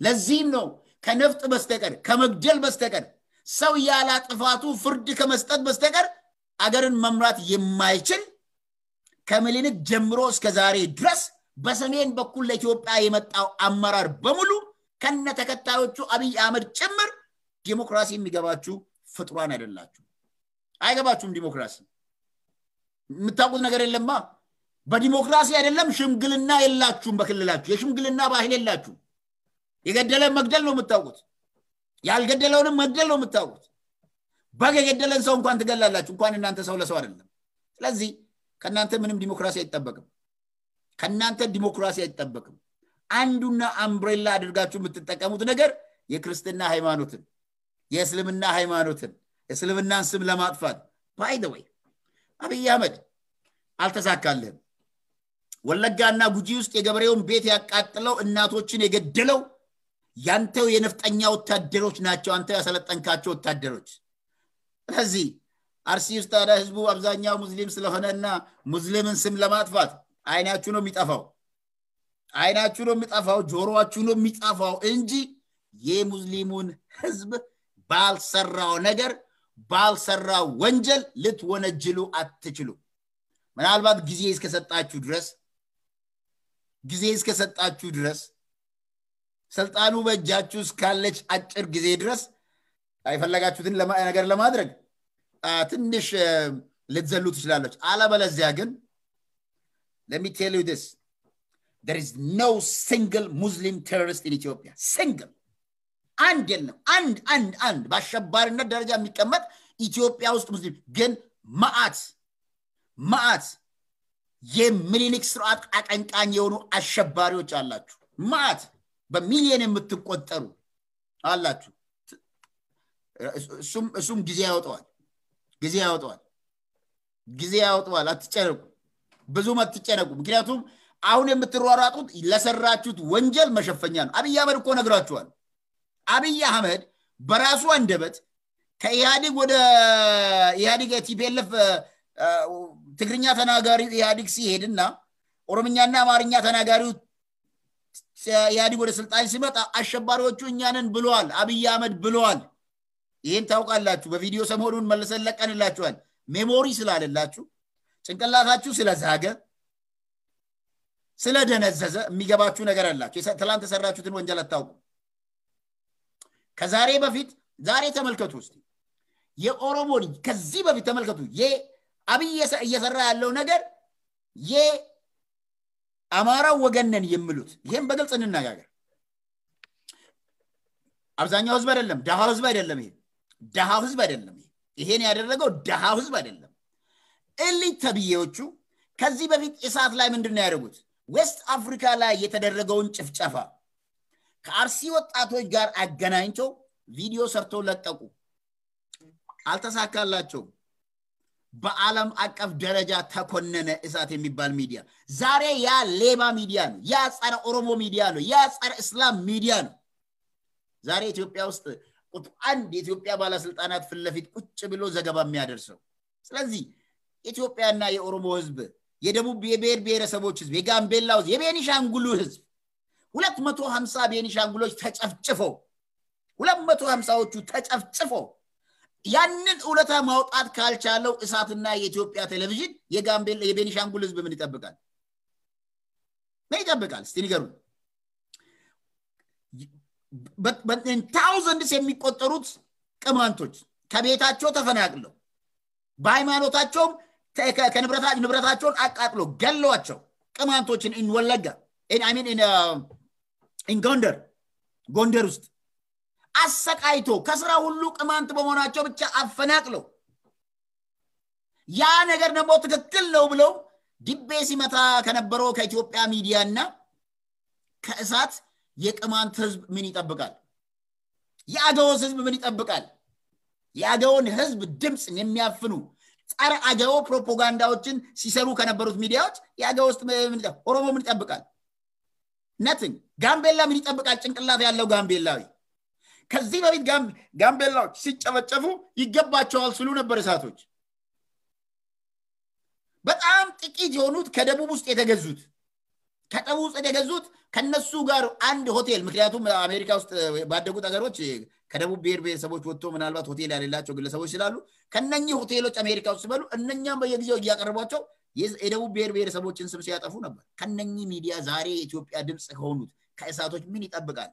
ለዚህም ነው ከነፍጥ በስተቀር ከመግደል በስተቀር ሰው ያላ ጥፋቱ ፍርድ ከመስጠት በስተቀር አገርን መምራት የማይችል ከምኒልክ ጀምሮ እስከ ዛሬ ድረስ በሰሜን በኩል ለኢትዮጵያ የመጣው አመራር በሙሉ ከነ ተከታዮቹ አብይ አህመድ ጭምር ዲሞክራሲ የሚገባችሁ ፍጥሯን አይደላችሁ አይገባችሁም ዲሞክራሲ የምታውቁት ነገር የለማ በዲሞክራሲ አይደለም ሽምግልና የላችሁም በክልላችሁ የሽምግልና ባህል የላችሁ የገደለ መግደል ነው የምታውቁት ያልገደለውንም መግደል ነው የምታውቁት በገደለን ሰው እንኳን ትገላላችሁ እንኳን እናንተ ሰው ለሰው አይደለም ስለዚህ ከናንተ ምንም ዲሞክራሲ አይተጠበቅም ከናንተ ዲሞክራሲ አይተጠበቅም አንዱና አምብሬላ አድርጋችሁ የምትጠቀሙት ነገር የክርስትና ሃይማኖትን የእስልምና ሃይማኖትን እስልምናን ስም ለማጥፋት by the way አብይ አህመድ አልተሳካልህም ወለጋና ጉጂ ውስጥ የገበሬውን ቤት ያቃጥለው እናቶችን የገደለው ያንተው የነፍጠኛ ወታደሮች ናቸው አንተ ያሰለጠንካቸው ወታደሮች ስለዚህ አርሲ ውስጥ ህዝቡ አብዛኛው ሙስሊም ስለሆነና ሙስሊምን ስም ለማጥፋት አይናችሁ ነው የሚጠፋው አይናችሁ ነው የሚጠፋው ጆሮአችሁ ነው የሚጠፋው እንጂ የሙስሊሙን ህዝብ ባልሰራው ነገር ባልሰራው ወንጀል ልትወነጅሉ አትችሉ ምናልባት ጊዜ እስከሰጣችሁ ድረስ ስልጣኑ በእጃችሁ እስካለች አጭር ጊዜ ድረስ አይፈለጋችሁትን ነገር ለማድረግ ትንሽ ልትዘሉ ትችላላችሁ አለበለዚያ ግን let me tell you this there is no single muslim terrorist in Ethiopia single አንድ የለም አንድ በአሸባሪነት ደረጃ የሚቀመጥ ኢትዮጵያ ውስጥ ሙስሊም ግን ማአት የሚሊኒክ ስርዓት አቀንቃኝ የሆኑ አሸባሪዎች አላችሁ ማአት በሚሊዮን የምትቆጠሩ አላችሁ እሱም ጊዜ ያወጣዋል አትጨነቁ ብዙም አትጨነቁ ምክንያቱም አሁን የምትሯሯጡት ለሰራችሁት ወንጀል መሸፈኛ ነው አብይ አህመድ እኮ ነግራችኋል አብይ አህመድ በራሱ አንደበት ከኢህአዲግ ወደ ኢህአዲግ ቲፒኤልኤፍ ትግርኛ ተናጋሪ ኢህአዲግ ሲሄድና ኦሮምኛና አማርኛ ተናጋሪው ኢህአዲግ ወደ ስልጣን ሲመጣ አሸባሪዎቹ እኛንን ብለዋል አብይ አህመድ ብለዋል ይሄን ታውቃላችሁ በቪዲዮ ሰሞኑን መልሰን ለቀንላችኋል ሜሞሪ ስላለላችሁ ጭንቅላታችሁ ስለዛገ ስለደነዘዘ የሚገባችሁ ነገር አላችሁ ትላንት ተሰራችሁትን ወንጀል አታውቁ ከዛሬ በፊት ዛሬ ተመልከቱ እስቲ የኦሮሞን ከዚህ በፊት ተመልከቱ የአብይ እየሰራ ያለው ነገር የአማራው ወገነን የሚሉት ይሄን በግልጽ እንነጋገር አብዛኛው ህዝብ አይደለም ደሃው ህዝብ አይደለም ይሄን ያደረገው ደሃው ህዝብ አይደለም ኤሊት ተብዬዎቹ ከዚህ በፊት ኢሳት ላይ ምንድነው ያደረጉት ዌስት አፍሪካ ላይ የተደረገውን ጭፍጨፋ ከአርሲ ወጣቶች ጋር አገናኝተው ቪዲዮ ሰርተው ለቀቁ አልተሳካላቸው በአለም አቀፍ ደረጃ ተኮነነ ኢሳት የሚባል ሚዲያ ዛሬ ያ ሌባ ሚዲያ ነው ያ ጸረ ኦሮሞ ሚዲያ ነው ያ ጸረ እስላም ሚዲያ ነው ዛሬ ኢትዮጵያ ውስጥ ቁጥር 1 የኢትዮጵያ ባለስልጣናት ፍለፊት ቁጭ ብሎ ዘገባ የሚያደርሰው ስለዚህ ኢትዮጵያና የኦሮሞ ህዝብ የደቡብ የብሔር ብሔረሰቦች ህዝብ የጋምቤላው የቤኒሻንጉሉ ህዝብ 250 ቤኒሻንጉሎች ተጨፍጭፈው 250ዎቹ ተጨፍጭፈው ያንን ኡለታ ማውጣት ካልቻለው ኢሳትና የኢትዮጵያ ቴሌቪዥን የጋምቤላ የቤኒሻንጉል ህዝብ ምን ይጠብቃል እስቲ ንገሩ thousands የሚቆጠሩት ቅማንቶች ከቤታቸው ተፈናቅለው በሃይማኖታቸው ከንብረታቸውን አቃጥሎ ገለዋቸው ቅማንቶችን in ወለጋ in ጎንደር ውስጥ አሰቃይቶ ከስራ ሁሉ ቅማንት በመሆናቸው ብቻ አፈናቅለው ያ ነገር ደግሞ ትክክል ነው ብለው ዲቤ ሲመታ ከነበረው ከኢትዮጵያ ሚዲያና ከእሳት የቅማንት ህዝብ ምን ይጠብቃል የአገው ህዝብ ምን ይጠብቃል የአገውን ህዝብ ድምጽ የሚያፍኑ ጸረ አገው ፕሮፓጋንዳዎችን ሲሰሩ ከነበሩት ሚዲያዎች የአገው ውስጥ ኦሮሞ ምን ይጠብቃል nothing ጋምቤላ ምን ይጠብቃል ጭንቅላት ያለው ጋምቤላዊ ከዚህ በፊት ጋምቤላዎች ሲጨፈጨፉ ይገባቸዋል ስሉ ነበር እሳቶች በጣም ጥቂት የሆኑት ከደቡብ ውስጥ የተገዙት ከነሱ ጋር አንድ ሆቴል ምክንያቱም አሜሪካ ውስጥ ባደጉት አገሮች ከደቡብ ብሔር ብሔረሰቦች ወጥቶ ምናልባት ሆቴል ያለላቸው ግለሰቦች ስላሉ ከነኚህ ሆቴሎች አሜሪካ ውስጥ ሲበሉ እነኛም በየጊዜው ያቀርቧቸው የደቡብ ብሔር ብሔረሰቦችን ስም ሲያጠፉ ነበር ከነኚህ ሚዲያ ዛሬ ኢትዮጵያ ድምጽ ሆኑት ከእሳቶች ምን ይጠብቃል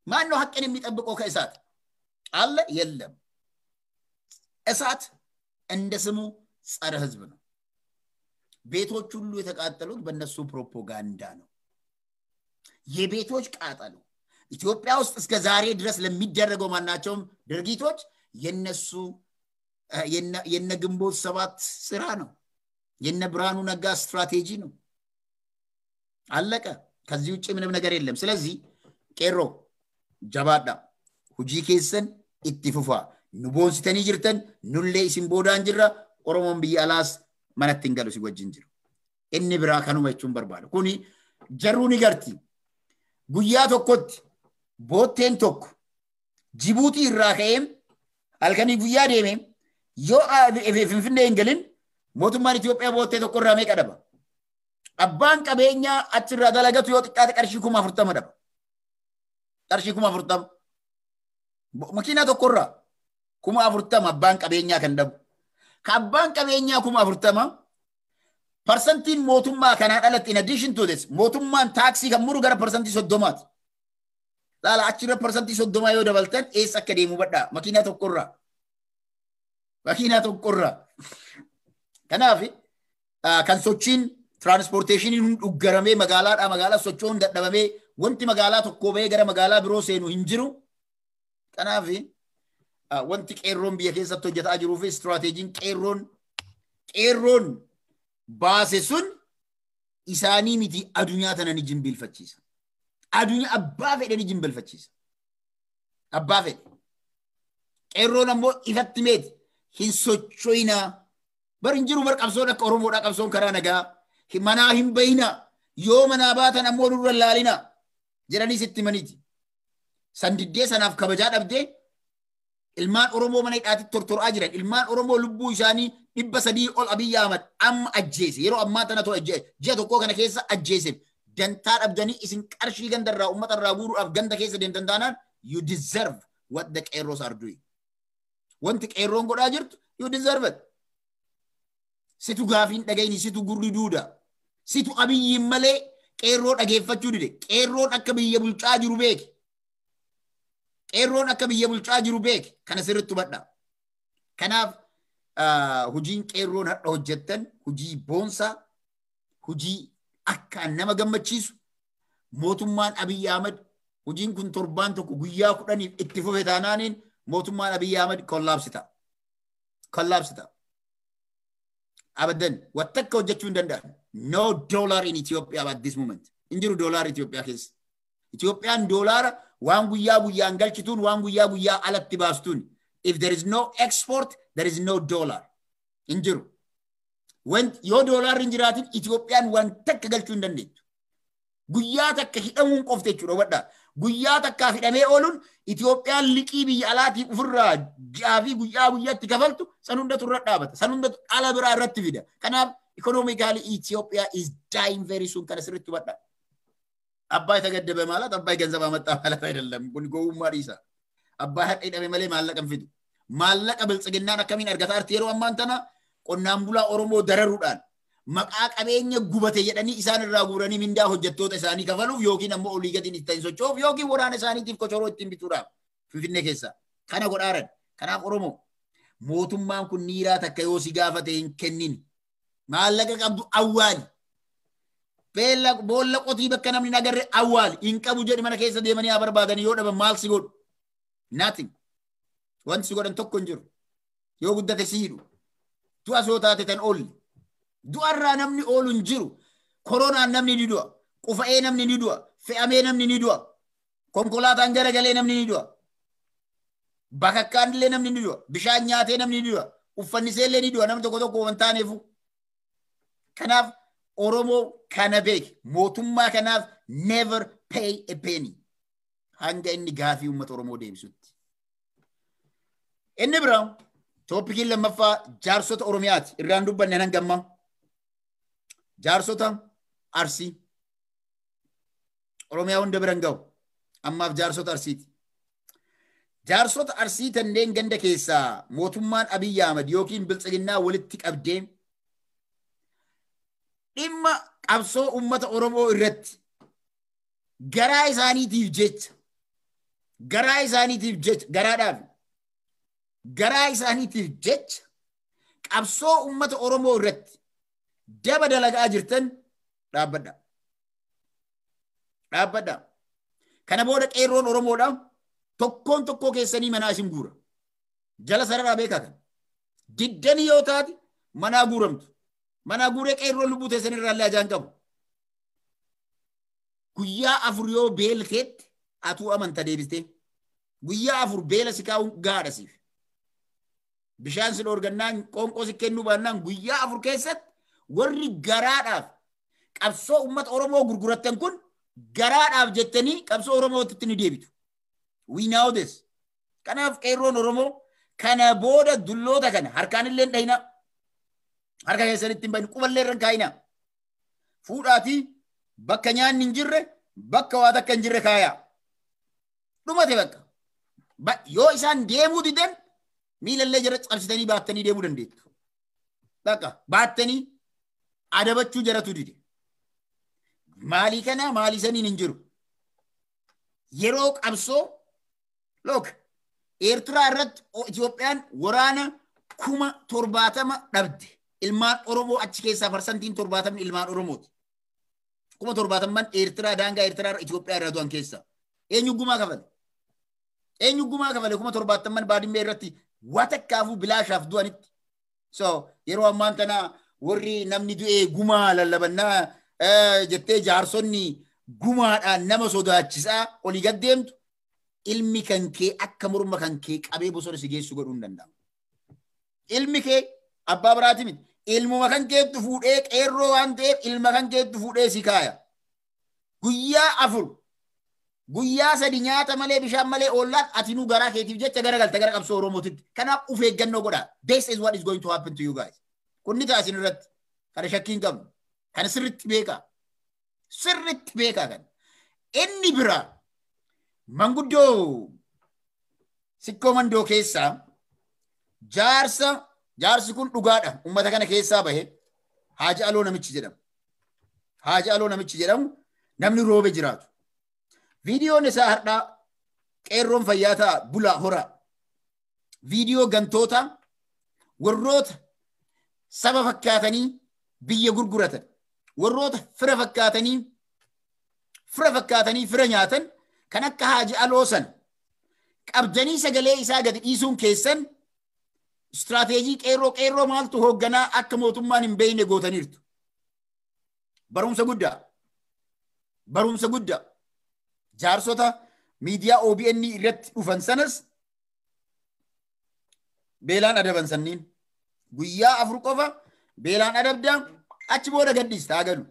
ማን ነው ሐቅን የሚጠብቀው ከእሳት አለ የለም እሳት እንደ ስሙ ጸረ ህዝብ ነው ቤቶች ሁሉ የተቃጠሉት በእነሱ ፕሮፓጋንዳ ነው የቤቶች ቃጠሎ ኢትዮጵያ ውስጥ እስከ ዛሬ ድረስ ለሚደረገው ማናቸውም ድርጊቶች የነሱ የነግንቦት ሰባት ስራ ነው የነብራኑ ነጋ ስትራቴጂ ነው አለቀ ከዚህ ውጭ ምንም ነገር የለም። ስለዚህ ቄሮ ጀባዳ ሁጂ ኬሰን ኢትፉፋ ኑቦንስተኒ ጅርተን ኑሌ ኢሲን ቦዳን ጅራ ኦሮሞን ብያ አላስ ማናትን ገሉ ሲወጅን ጅሩ እኒ ብራ ከኑ መቹን በርባለ ኩኒ ጀሩኒ ገርቲ ጉያ ቶኮት ቦቴን ቶክ ጅቡቲ ኢራከኤም አልከኒ ጉያ ዴሜ ዮ ፍንፍኔ እንገልን ሞቱማን ኢትዮጵያ ቦቴ ቶኮራ ሜቀደባ አባን ቀበኛ አትራ ደለገቱ ይወጥቃት ቀርሺ ኩማ ፍርተም ደባ ቀርሺ ኩማ ፍርተም መኪና ቶኮራ ኩማ ፍርተም አባን ቀበኛ ከንደብ ከአባን ቀበኛ ኩማ ፍርተማ percentin motumma kana dalat in addition to this motumman taxi kamuru gara percenti soddomat lala achira percenti soddoma yo dabaltan es akademu badda makina tokkorra kanafi kan sochin transportation in ugarame magala sochon dadabame wanti magala tokko be gara magala biro senu hinjiru kanafi wanti qerron biya keessatti hojjeta jiru fi strategiin qerron baase sun isaanii miti adunyaa tanani jimbilfachiisa adunyaa abbaa fedhani jimbilfachiisa abbaa fedhe qerroon ammoo ifatti meeti hin sochoyina bar hinjiru bar qabsoon akka oromoodha qabsoon karaa nagaa manaa hin bayina yoo manaa baatan ammoo nurra laalina jedhanii sitti maniti sandiddee sanaaf kabajaa dhabdee ilmaan oromoo mana hidhaatti tortoraa jiran ilmaan oromoo lubbuu isaanii 300 ol Abiy Ahmed amma ajjeese yeroo ammaa tana to ajjeese ji'a tokko kana keessa ajjeese dantaa dhabdanii isin qarshii gandarraa ummata irraa guuruudhaaf ganda keessa deemtan taanaan you deserve what the qeerroos are doing wanti qeerroon godhaa jirtu you deserve it situ gaafiin dhagayni situ gurri duuda situ Abiyyiin malee qeerroo dhageeffachuu dide qeerroon akka biyya bulchaa jiru beeki qeerroon akka biyya bulchaa jiru beeki kana sirriitti hubadhaa kanaaf hujiin qeerroon hadha hojjettan hujii boonsaa hujii akka nama gammachiisu mootummaan Abiy Ahmed hujiin kun torbaan tokko guyyaa 10 itti fufe taanaaniin mootummaan Abiy Ahmed kollaapsita abadan wattakka hojjechuu hin danda'an no dollar in Ethiopia at this moment injiru dollar Ethiopia keessa Ethiopian dollar waan guyyaan galchituun waan guyyaa alatti baastuun if there is no export there is no dollar injiru when your dollar injiraatin Ethiopian waan takka galchuu hin dandeettu guyyaa takka hidhamuun qofte jechuudha wadda guyyaa takka hidhamee ooluun Ethiopian liqii biyya alaatiif ofirraa jaafi guyyaatti kafaltu san hundatu irra dhaabata san hundatu ala biraa irratti fida kanaaf economically Ethiopia is dying very soon kana sirriitti hubadhaa አባይ ተገደበ ማለት አባይ ገንዘብ አመጣ ማለት አይደለም ጉንጎውማ ዲሳ አባይ ሀቀይደበ መለ ማለቀም ፊቱ ማለቀ ብልጽግናና ከሚን አርጋታ አርቴሮ አማንተና ቆናም ቡላ ኦሮሞ ደረሩዳን መቃቀበኛ ጉበተ የደኒ ኢሳን ራጉረኒ ሚንዳ ሆጀቶተ ኢሳኒ ከፈሉ ዮኪን አሞ ኦሊገቲን ኢታይንሶቾፍ ዮኪ ወራነ ኢሳኒ ቲፍ ኮቾሮ ኢቲን ቢቱራ ፍፍኔ ኬሳ ከና ጎዳረን ከና ኦሮሞ ሞቱማን ኩን ኒራ ተከዮ ሲጋፈተ እንከኒን ማለቀ ቀብዱ አዋል bella bolla qoti bakka namni nagarre awwal inqabu jedhi mana keessa deemanii abarbaadani yoo dhaban maal si godhu nothing wanti si godhan tokko hin jiru yoo guddate siidu du'a soo taate tan oolli du'arraa namni oolu hin jiru koronaan namni ni du'a qufa'ee namni ni du'a fe'amee namni ni du'a konkolaataan garagalee namni ni du'a bakakkaan illee namni ni du'a bishaan nyaatee namni ni du'a uffannisee illee ni du'a namni tokko wantaaneefu kanaaf Oromo kana beek mootummaa kanaaf never pay a penny hanga inni gaafii uummata Oromoo deebisutti inni biraan toopikiin lammaffaa jaarsota Oromiyaati irraan dubbanne nan gamma jaarsota Arsii Oromiyaa hunda biran ga'u ammaaf jaarsota Arsiiti jaarsota Arsii tanneen ganda keessaa mootummaan Abiy Ahmed yookiin biltsiginnaa walitti qabdee dhimma qabsoo ummata Oromoo irratti garaa isaaniitiif jecha qabsoo ummata Oromoo irratti daba dalagaa jirtan dhaabbadha kana booda qeerroon Oromoodha tokkoon tokkoo keessanii manaa isin guura jala sararaa beekaa kan diddanii yoo taate manaa guuramtu mana gure qeerroo lubbuu teessan irraa illee ajaan qabu guyyaa afur yoo beelteetti atuu amanta deebistee guyyaa afur beela si kaa'uun gaadha siif. Bishaan si dhoorgannaan qoonqoo si kennuu baannaan guyyaa afur keessatti warri garaadhaaf qabsoo uummata Oromoo gurgurattan kun garaadhaaf jettanii qabsoo Oromootti ni deebitu. We know this. Kanaaf qeerroon Oromoo kana booda dulloota kana harkaan illee dhahina. Harka keessanitti hin bahin quballee irra kaayina. Fuudhaatii bakka nyaanni hin jirre bakka waa takka hin jirre kaayaa. Dhumate bakka. Yoo isaan deemuu didan miilallee jara cabsitanii baattanii deemuu dandeettu. Bakka baattanii adabachuu jaratu dide. Maalii kana maalii saniin hin jiru. Yeroo qabsoo look Eertiraa irratti Itoophiyaan waraana 70,000 dhabde. Ilmaan Oromoo achi keessaa parsantiin 70 ilmaan Oromooti. 70,000 Eertiraa daangaa Eertiraa Itoophiyaa irraa du'an keessaa. Eenyu gumaa kafale? Eenyu gumaa kafale 70,000 baadimmee irratti watakkaafuu bilaashaaf du'anitti. So yeroo ammaan tana warri namni du'ee gumaa lallabannaa jettee jaarsonni gumaadhaan nama sodaachisaa olii gad deemtu ilmi kan kee akka morma kan kee qabee bosona si geessu godhuu hin danda'amu. Ilmi kee abbaa biraati miti. Ilmuma kan keetti fuudhee qeerroo waan ta'eef ilma kan keetti fuudhee si kaaya. Guyyaa afur guyyaa sadi nyaata malee bishaan malee oollaan atinuu garaa keetiif jecha garagalta gara qabsoo Oromootitti. Kanaaf uf eeggannoo godhaa. This is what is going to happen to you guys. Kun ni taasin irratti kana shakkii hin qabnu. Kana sirriitti beekaa. Sirriitti beekaa kan. Inni biraa manguddoo sikkoo mandoo keessaa jaarsi kun dhugaadha. Ummata kana keessaa bahe Haaji Aloo namichi jedhamu. Haaji Aloo namichi jedhamu namni roobe jiraatu. Viidiyoon isaa har'aa qeerroon fayyaa ta'a bulaa horaa. Viidiyoo gantoota warroota saba fakkaatanii biyya gurguratan. Warroota fira fakkaatanii fira nyaatan kan akka Haaji Aloo san qabdanii sagalee isaa gadi dhiisuun keessan istirateejii qeerroo maaltu hoogganaa akka mootummaan hin beekne gootaniirtu. Barumsa guddaa. Jaarsota miidiyaa OBN irratti dhufan sanas beelaan adaban sanniin guyyaa afur qofa beelaan adabdaa achi booda gadhiista agalu.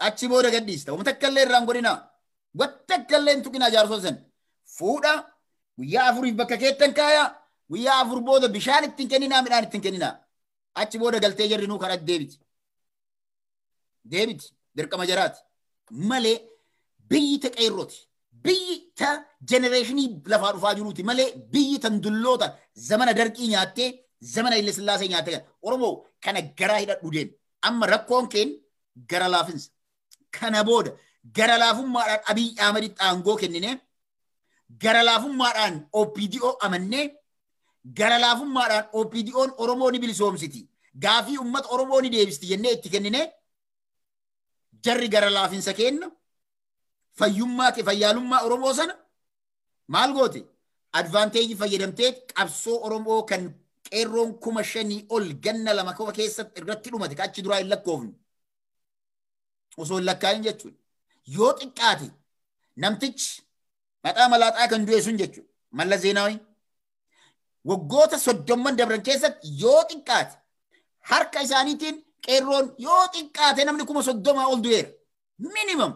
Achi booda gadhiista. Wanta akkallee irraan godhinaa. Wanta akkallee hin tuqinaa jaarsota san. Fuudha guyyaa afuriif bakka keettan kaayaa. Guyyaa afur booda bishaan ittiin kenninaa midhaan ittiin kenninaa. Achi booda galtee jarri nuu kan deebiti. Deebiti. Dirqama jaraati. Malee biyyi ta qeerrooti. Biyyi ta jenereeshinii lafaa dhufaa jiruuti. Malee biyyi tan dulloota zamana darqii nyaattee zamana Haile Sillaasee nyaattee kan. Oromoo kana garaa hidhadhu deemu. Amma rakkoon keen gara laafinsa. Kana booda gara laafummaadhaan Abiy Ahmeditti aangoo kennine. Gara laafummaadhaan OPDO amannee. Gara laafummaadhaan OPDO'n Oromoo ni bilisoomsiti. Gaafii uummata Oromoo ni deebisti jennee itti kennine. Jarri gara laafinsa kenna. Fayyaalummaa Oromoo sana maal goote? Advaanteejii fayyadamtee qabsoo Oromoo kan qeerroon 5,000 ol ganna lama qofa keessatti irratti dhumate ka achi duraa hin lakkoofnu. Osoo hin lakkaa'in jechuudha. Yoo xiqqaate namtichi maxaa malaaxaa kan du'e sun jechuudha. Mallas Zeenaawii. Waggoota 30 dabran keessatti yoo xiqqaate harka isaaniitiin qeerroon yoo xiqqaate namni 30,000 ol du'eera. Minimum.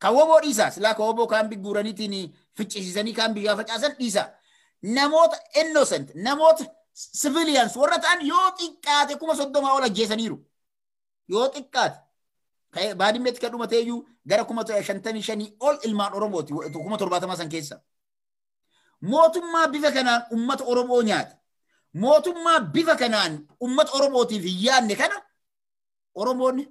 Kawwaboo dhiisaa silaa kawwaboo kaan bigguuraniitiin ficcisiisanii kaan biyyaa facaasan dhiisaa. Namoota innocent namoota civilians warra ta'an yoo xiqqaate 30,000 ol ajjeesaniiru. Yoo xiqqaate baadiyyaatti kan dhumateeyyuu gara 55,000 ol ilmaan Oromooti 70,000 san keessa. Mootummaa bifa kanaan uummata Oromoo nyaata. Mootummaa bifa kanaan uummata Oromootiif hin yaadne kana Oromoonni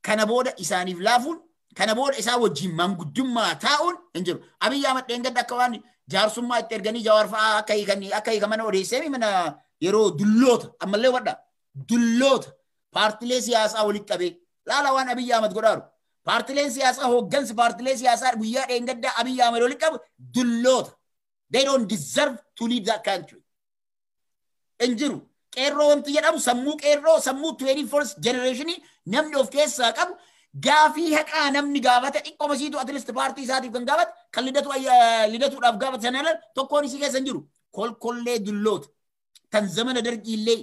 kana booda isaaniif laafuun kana booda isaa wajjin manguddummaa taa'uun hin jiru. Abiy Ahmed dheengadda akka waan jaarsummaa itti erganii Jawaar fa'aa akka hiikamana odeessee mana yeroo dulloota ammallee wadha dulloota paartilee siyaasaa walitti qabee laala waan Abiy Ahmed godhaaru. Paartileen siyaasaa hooggansi paartilee siyaasaa guyyaa dheengaddaa Abiy Ahmed walitti qabu dulloota. They don't deserve to leave that country. Injiru qeerroo wanti jedhamu sammuu qeerroo sammuu 21st generation namni of keessaa qabu Gaafii haqaa namni gaafate xiqqoo masiitu atlist paartii isaatiif kan gaafate kan lidatuudhaaf gaafate sana tokkoon isii keessa hin jiru. Kolkollee dulloota tan zamana dargiillee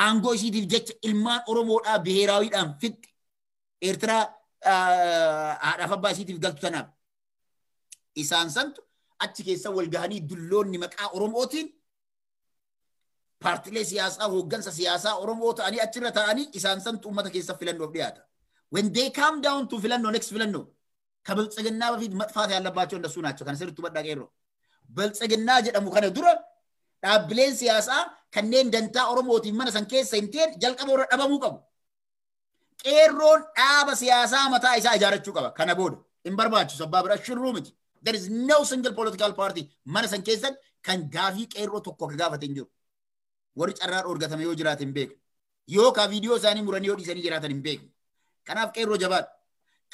aangoo isiitiif jecha ilmaan Oromoodhaa biheeraawiidhaan fixxe Eertiraa haadhaaf abbaa isiitiif galtu tanaaf. Isaan santu achi keessa wal gahanii dulloonni maqaa Oromootiin paartilee siyaasaa hooggansa siyaasaa Oromoo ta'anii achirra ta'anii isaan santu uummata keessa filannoof dhiyaata. When they come down to filannoo next filannoo ከብልጽግና በፊት መጥፋት ያለባቸው እንደሱ ናቸው። ከነ ስርቱ በዳቀሮ ብልጽግና jedhamu kana dura dhaabbileen siyaasaa kanneen dantaa Oromootiin mana san keessa hin ta'in jalqaba irra dhabamuu qabu. Qeerroon dhaaba siyaasaa mataa isaa ijaarachuu qaba. Kana booda hin barbaachisu abbaa bira shirruu miti. There is no single political party mana san keessatti kan gaafii qeerroo tokko ka gaafate hin jiru. Warri carraa dhoorgatame yoo jiraate hin beeku. Yoo ka viidiyoo isaanii muranii yoo dhiisanii jiraatan hin beeku. Kanaaf qeerroo jabaadha.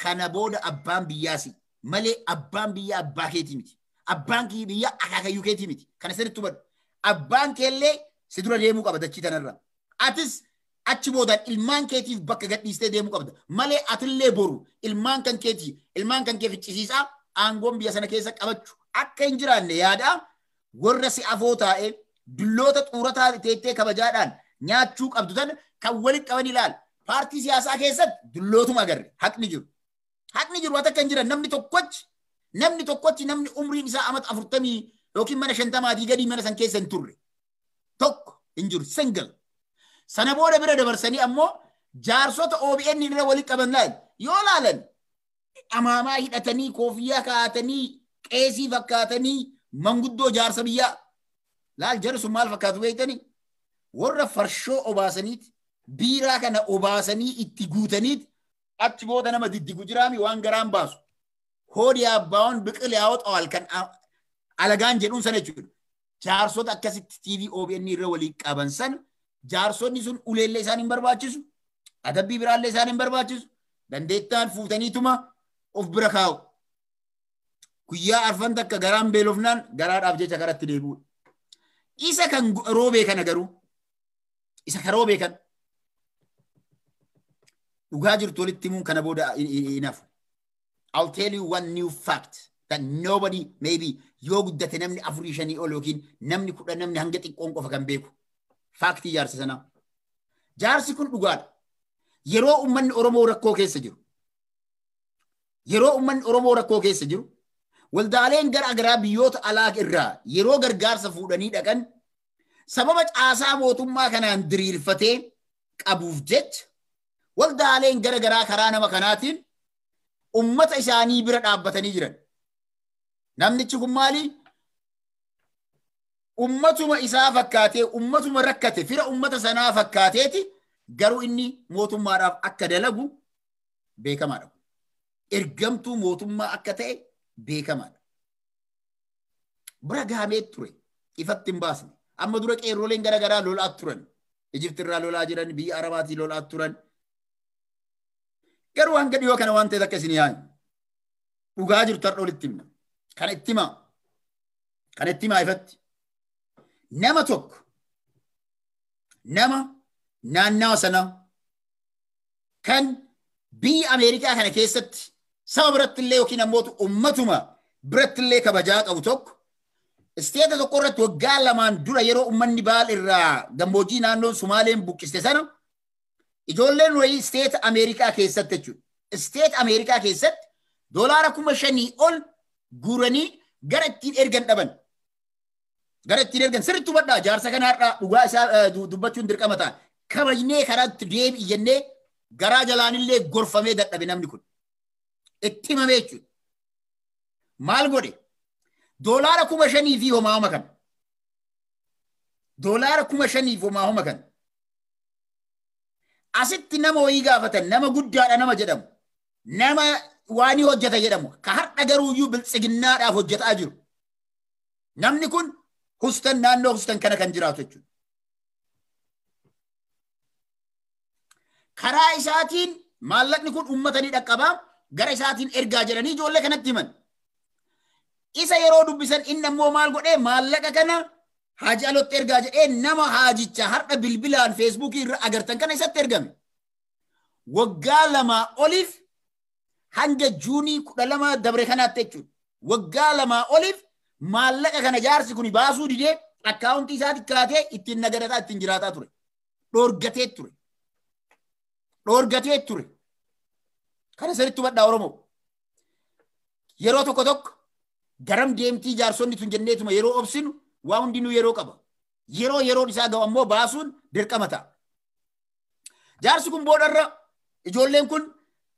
Kana booda abbaan biyyaasi malee abbaan biyyaa abbaa keetii miti. Abbaan biyyaa akaakayyuu keetii miti. Kana sirriitti hubadhu. Abbaan keellee si dura deemuu qaba dachii tanarra. Atis achi boodaan ilmaan keetiif bakka gadhiistee deemuu qabda. Malee atillee boru ilmaan kan keetii ilmaan kan kee ficcisiisaa aangoon biyya sana keessa qabachuu akka hin jiraanne yaada warra si afoo taa'ee dulloota xuurataa teettee kabajaadhaan nyaachuu qabdu tan kan walitti qaban ilaal. Paartii siyaasaa keessatti dullootuma agarre haqni jiru. Haqni jiru akka hin jiran namni tokkochi namni umriin isaa amata 40 yookiin mana 50 gadi mana san keessa hin turre. Tokko hin jiru single. Sana booda bira dabarsanii ammoo jaarsota OBN irra walitti qaban laal yoo laalan amaamaa hidhatanii koofiyyaa kaa'atanii qeesii fakkaatanii manguddoo jaarsa biyyaa laal jarri sun maal fakkaatu beektanii warra farshoo obaasaniiti biiraa kana obaasanii itti guutaniiti achi booda nama diddigu jiraami waan garaan baasu hoodii abbaawwan biqilee haa xawal kan alagaan jedhuun sana jechuudha. Jaarsota akkasitti TV OBN irra walitti qaban sana jaarsonni sun uleellee isaan hin barbaachisu adabbii biraallee isaan hin barbaachisu dandeettaan fuutaniituma of bira kaa'u. Guyyaa arfan takka garaan beelofnaan garaadhaaf jecha garatti deebi'u. Isa kan roobee kana garuu isa kan roobee kan dhugaa jirtu walitti himuun kana booda enough. I'll tell you one new fact that nobody maybe yoo guddate namni 4-5 ol yookiin namni 10 namni hanga xiqqoon qofa kan beeku. Faaktii jaarsa sanaa. Jaarsi kun dhugaadha. Yeroo uummanni Oromoo rakkoo keessa jiru. Yeroo uummanni Oromoo rakkoo keessa jiru. Waldaaleen gara garaa biyyoota alaa irraa yeroo gargaarsa fuudhanii dhaqan sababa caasaa mootummaa kanaan diriirfatee qabuuf jecha waldaaleen gara garaa karaa nama kanaatiin ummata isaanii bira dhaabbatanii jiran. Namnichi kun maali? Ummatuma isaa fakkaatee ummatuma rakkate fira ummata sanaa fakkaateeti garuu inni mootummaadhaaf akka dalagu beekamaadha. Ergamtuu mootummaa akka ta'e beekamaadha. Bira gahamee ture ifatti hin baasne. Amma dura qeerroleen gara garaa lolaa turan. Ijipti irraa lolaa jiran, biyya Arabaatii lolaa turan. Garuu hanga dhiyoo kana waan ta'eef akka isin yaa'in. Dhugaa jirtu har'a walitti himna. Kana itti himaa. Kana itti himaa ifatti. Nama tokko nama naannawa sana kan biyya Ameerikaa kana keessatti saba biratti illee yookiin ammoo ummatuma biratti illee kabajaa qabu tokko isteeta tokko irratti waggaa lamaan dura yeroo ummanni baal irraa gammoojjii naannoon Sumaaleen buqqiste sana ijoolleen wayii isteeta Ameerikaa keessatti jechuudha. Isteeta Ameerikaa keessatti $5,000 ol guuranii gara ittiin ergan dhaban. Gara ittiin ergan sirriitti hubadhaa jaarsa kanaadhaa dhugaa isaa dubbachuun dirqama ta'a. Kabajnee karaatti deebi'i jennee garaa jalaanillee gorfamee dadhabe namni kun. Itti himamee jechuudha. Maal godhe? $5,000 fi homaa kan. $5,000 fi homaa kan. Asitti nama wayii gaafatan nama guddaadha nama jedhamu. Nama waan hojjeta jedhamu. Ka har'a garuuyyuu biltsiginnaadhaaf hojjetaa jiru. Namni kun hustan naannoo hustan kana kan jiraatu jechuudha. Karaa isaatiin maallaqni kun uummatanii dhaqqabaa gara isaatiin ergaa jedhanii ijoollee kanatti himan. Isa yeroo dubbisan inni ammoo maal godhee maallaqa kana Haaji Alotti ergaa jedhee nama haajicha har'a bilbilaan feesbuukii irra agartan kana isatti ergame. Waggaa 2 oliif hanga Juunii 12 dabre kanaatti jechuudha. Waggaa lamaa oliif maallaqa kana jaarsi kun baasuu didee akkaawuntii isaatti kaatee ittiin nagadataa ittiin jiraataa ture. Dhoorgatee ture. Dhoorgatee ture. Kana sirriitti hubadhaa Oromoo. Yeroo tokko tokko garam deemtii jaarsonni tun jenneetuma yeroo obsinu waa hundinuu yeroo qaba. Yeroo isaa gahu ammoo baasuun dirqama ta'a. Jaarsi kun boodarra ijoolleen kun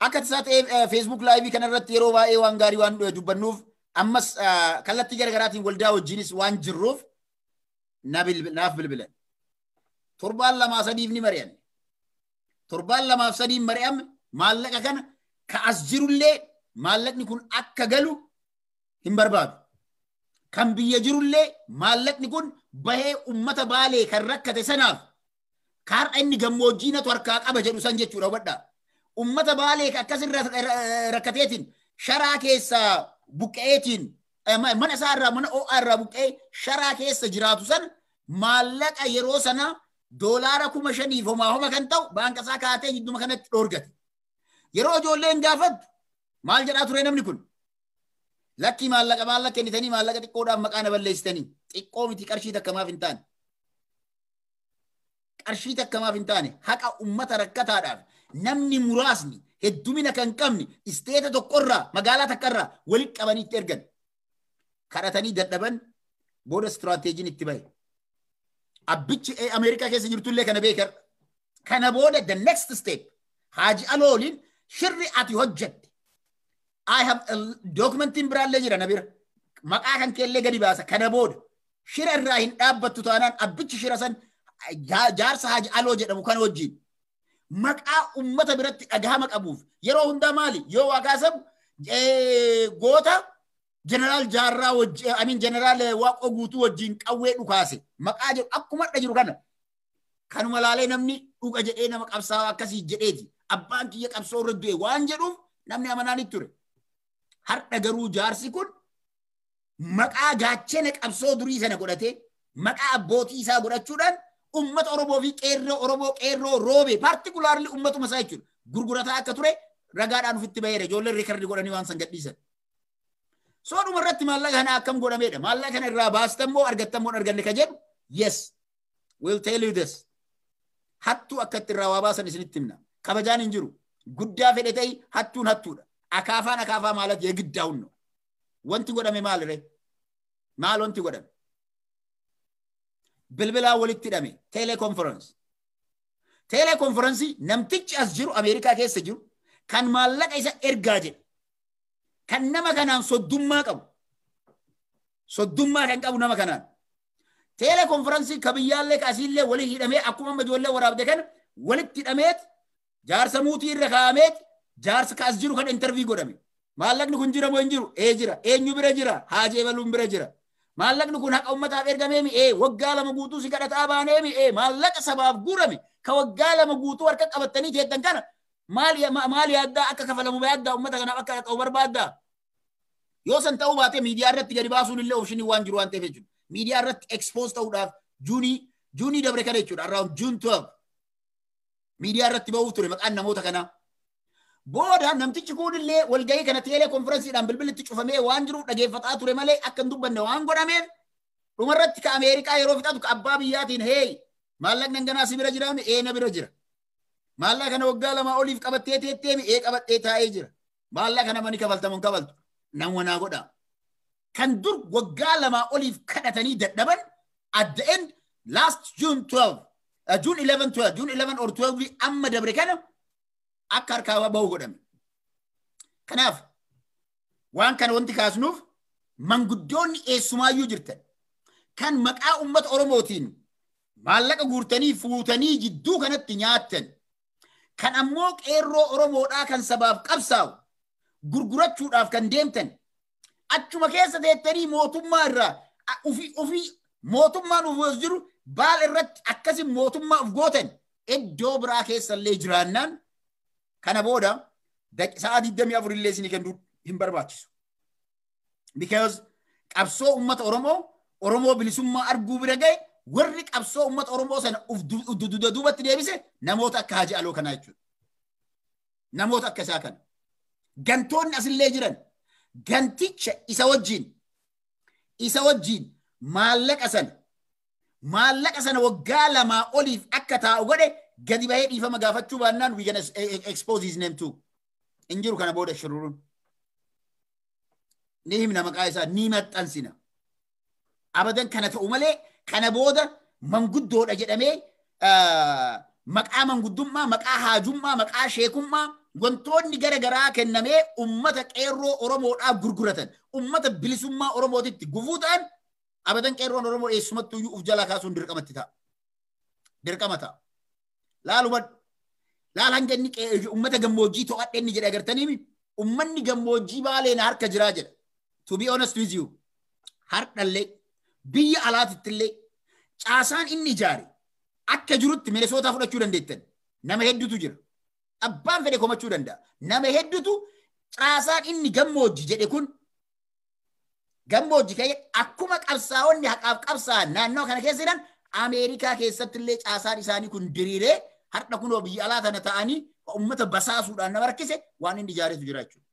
akka tasaa ta'ee Facebook live kanarratti yeroo baay'ee waan gaarii waan dubbannuuf ammas kallattii garaagaraatiin waldaa wajjinis waan jirruuf naaf bilbilan. Torbaan lamaa sadiif ni mari'an. Torbaan lamaaf sadiif mari'ame maallaqa kana ka as jirullee maallaqni kun akka galu hin barbaadu. Kan biyya jirullee maallaqni kun bahee ummata Baalee kan rakkate sanaaf kaar'a inni gammoojjiinatu harkaa qaba jedhu san jechuudha hubadhaa. Ummata Baalee akkasirra rakkateetiin sharaa keessaa buqqa'eetiin mana isaa irraa mana ho'aa irraa buqqa'ee sharaa keessa jiraatu sana maallaqa yeroo sana doolaara 5,000 homaa kan ta'u baanka isaa kaatee jidduma kanatti dhoorgate. Yeroo ijoolleen gaafattu maal jedhaa ture namni kun? Lakkii maallaqa kennitanii maallaqa xiqqoodhaan maqaa na balleessitanii xiqqoo miti qarshii takkamaaf hin taane. Qarshii takkamaaf hin taane haqa ummata rakkataadhaaf namni muraasni heddumina kan qabni isteeta tokkorraa magaalaa takkarraa walitti qabaniitti ergan. Kadhatanii dadhaban booda istiraateejiin itti bahe. Abbichi Ameerikaa keessa jirtullee kana beekar. Kana booda the next step Haaji Alooliin shirri ati hojjette. I have a documentin biraallee jira na bira. Maqaa kan keellee gadi baasa. Kana booda shira irraa hin dhaabbattu taanaan abbichi shira san jaarsa Haaji Aloo jedhamu kan wajjin. Maqaa ummata biratti dhagahama qabuuf yeroo hundaa maali yoo waa kaasamu goota jeneraal Jaarraa wajjin jeneraal Waaqoo Guutuu wajjin qawwee dhukaase maqaa jedhu akkuma dha jiru kana kanuma laalee namni dhuga jedhee nama qabsaa'aa akkasii jedheeti abbaan kiyya qabsoo irra du'e waan jedhuuf namni amanaan itti ture. Har'a garuu jaarsi kun maqaa gaachana qabsoo durii sana godhatee maqaa abbootii isaa godhachuudhaan ummata Oromoo fi qeerroo roobe partikularli ummatuma isaa jechuudha. Gurgurataa akka ture ragaadhaan ofitti baheera ijoolleen rikardi godhanii waan san gadhiisan. Soodhuma irratti maallaqa kana akkam godhameedha. Maallaqa kana irraa baastammoo argattammoo arganne ka jedhu yes we'll tell you this. Hattuu akkatti irraa waa baasan isinitti himna. Kabajaan hin jiru. Guddaa fedhe ta'ii hattuun hattuudha. Akaafaa maalat yeegiddaa hunno. Wanti godhame maalire? Maal wanti godhame? Bilbilaa walitti hidhame telekonferensi. Telekonferensi namtichi as jiru Ameerikaa keessa jiru kan maallaqa isa ergaa jedhe. Kan nama kanaan soddummaa qabu. Soddummaa kan qabu nama kanaan. Telekonferensi kabiyyaallee kaasiillee walitti hidhamee akkuma ijoollee waraabde kana walitti hidhameet jaarsa muutii irra kaa'ameet jaarsa kaas jiru kan intervii godhame. Maallaqni kun jira moo hin jiru? Jira. Eenyu bira jira? Haajii Ebaluun bira jira. Maallaqni kun haqa ummataaf ergamee mi? Waggaa lama guutuu si kadhataa baanee mi? Maallaqa sabaaf guurame ka waggaa lama guutuu harka qabattanii teettan kana maal yaaddaa akka kafalamu yaaddaa ummata kanaaf akka ta'u barbaaddaa? Yoo san ta'uu baate miidiyaa irratti gadi baasuun illee opshinii waan jiru waan ta'eef jechuudha. Miidiyaa irratti expose ta'uudhaaf juunii dabre kana jechuudha. Around June 12 miidiyaa irratti ba'uuf ture maqaan namoota kanaa. Booda namtichi kunillee walgahii kana telekonferensiidhaan bilbilitti cufamee waan jiru dhageeffataa ture malee akka hin dubbanne waan godhameef dhumarratti ka Ameerikaa yeroo fixatu ka abbaa biyyaatiin maallaqni hanganaa si bira jira na bira jira. Maallaqa kana waggaa lama oliif qabattee teetteemi qabattee taa'ee jira. Maallaqa kana mani kafaltamuun kafaltu nama naa godha. Kan dur waggaa lama oliif kadhatanii dadhaban at the end last June 11 or 12 amma dabre kana akka harkaa bahu godhame. Kanaaf waan kana wanti kaasnuuf manguddoonni eessumaayyuu jirtan kan maqaa ummata Oromootiin maallaqa guurtanii fuutanii jidduu kanatti nyaattan kan ammoo qeerroo Oromoodhaa kan sabaaf qabsaa'u gurgurachuudhaaf kan deemtan achuma keessa teettanii mootummaa irraa ofii mootummaan uf jiru baal irratti akkasin mootummaa uf gootan iddoo biraa keessallee jiraannaan kana booda sa'a 24 illee isinii kennuu hin barbaachisu. Because qabsoo ummata Oromoo bilisummaa arguu bira ga'e warri qabsoo ummata Oromoo sana duubatti deebise namoota akka Haaji Aloo kanaa jechuudha. Namoota akka isaa kana. gantoonni asillee jiran ganticha isa wajjin maallaqa sana waggaa lamaa oliif akka taa'u godhe gadi bahee dhiifama gaafachuu baannaan we gonna expose his name too. Injiru kana booda shururun. Ni himna maqaa isaa ni maxxansina. Abadan kana ta'u malee kana booda manguddoodha jedhamee maqaa manguddummaa, maqaa haajummaa, maqaa sheekummaa wantoonni gara garaa kennamee ummata qeerroo Oromoodhaaf gurguratan, ummata bilisummaa Oromootitti gufuu ta'an abadan qeerroon Oromoo eessumattuu uf jalaa kaasuun dirqamatti ta'a. Dirqama ta'a. Laal hanga inni ummata gammoojjii to'adhe inni jedhe agartaniimi ummanni gammoojjii Baaleen harka jiraa jedha. To be honest with you, hardhallee biyya alaatittillee caasaan inni ijaare akka jirutti Minesootaa fudhachuu dandeettan nama hedduutu jira. Abbaan fedhe komachuu danda'a. Nama hedduutu caasaan inni gammoojjii jedhe kun gammoojjii ka'ee akkuma qabsaa'onni haqaaf qabsaa'an naannoo kana keessa jiran Ameerikaa keessattillee caasaan isaanii kun diriiree har'a kunoo biyya alaa tana ta'anii ummata basaasuudhaan nama rakkise waan inni ijaaretu jira jechuudha.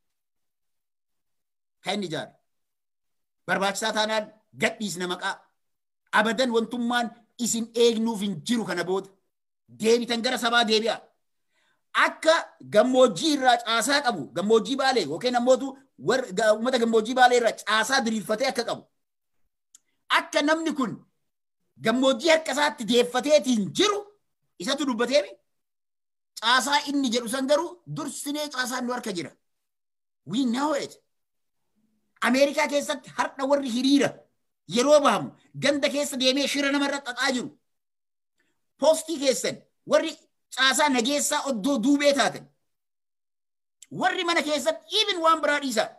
Kan inni ijaare. Barbaachisaa taanaan gadhiisna maqaa abadan wantummaan isin eegnuuf hin jiru kana booda deebitan gara sabaa deebi'a. Akka gammoojjii irraa caasaa qabu gammoojjii Baalee yookiin ammootu ummata gammoojjii Baalee irraa caasaa diriirfatee akka qabu. Akka namni kun gammoojjii harka isaatti deeffateetiin jiru isatu dubbateemi. Caasaa inni jedhu san garuu dursinee caasaan nu harka jira. We know it. Ameerikaa keessatti har'a warri hiriira yeroo bahamu ganda keessa deemee shira namarra xaxaa jiru. Poostii keessan warri caasaa nageessaa oddoo duubee taatan. Warri mana keessatti even waan biraa dhiisaa.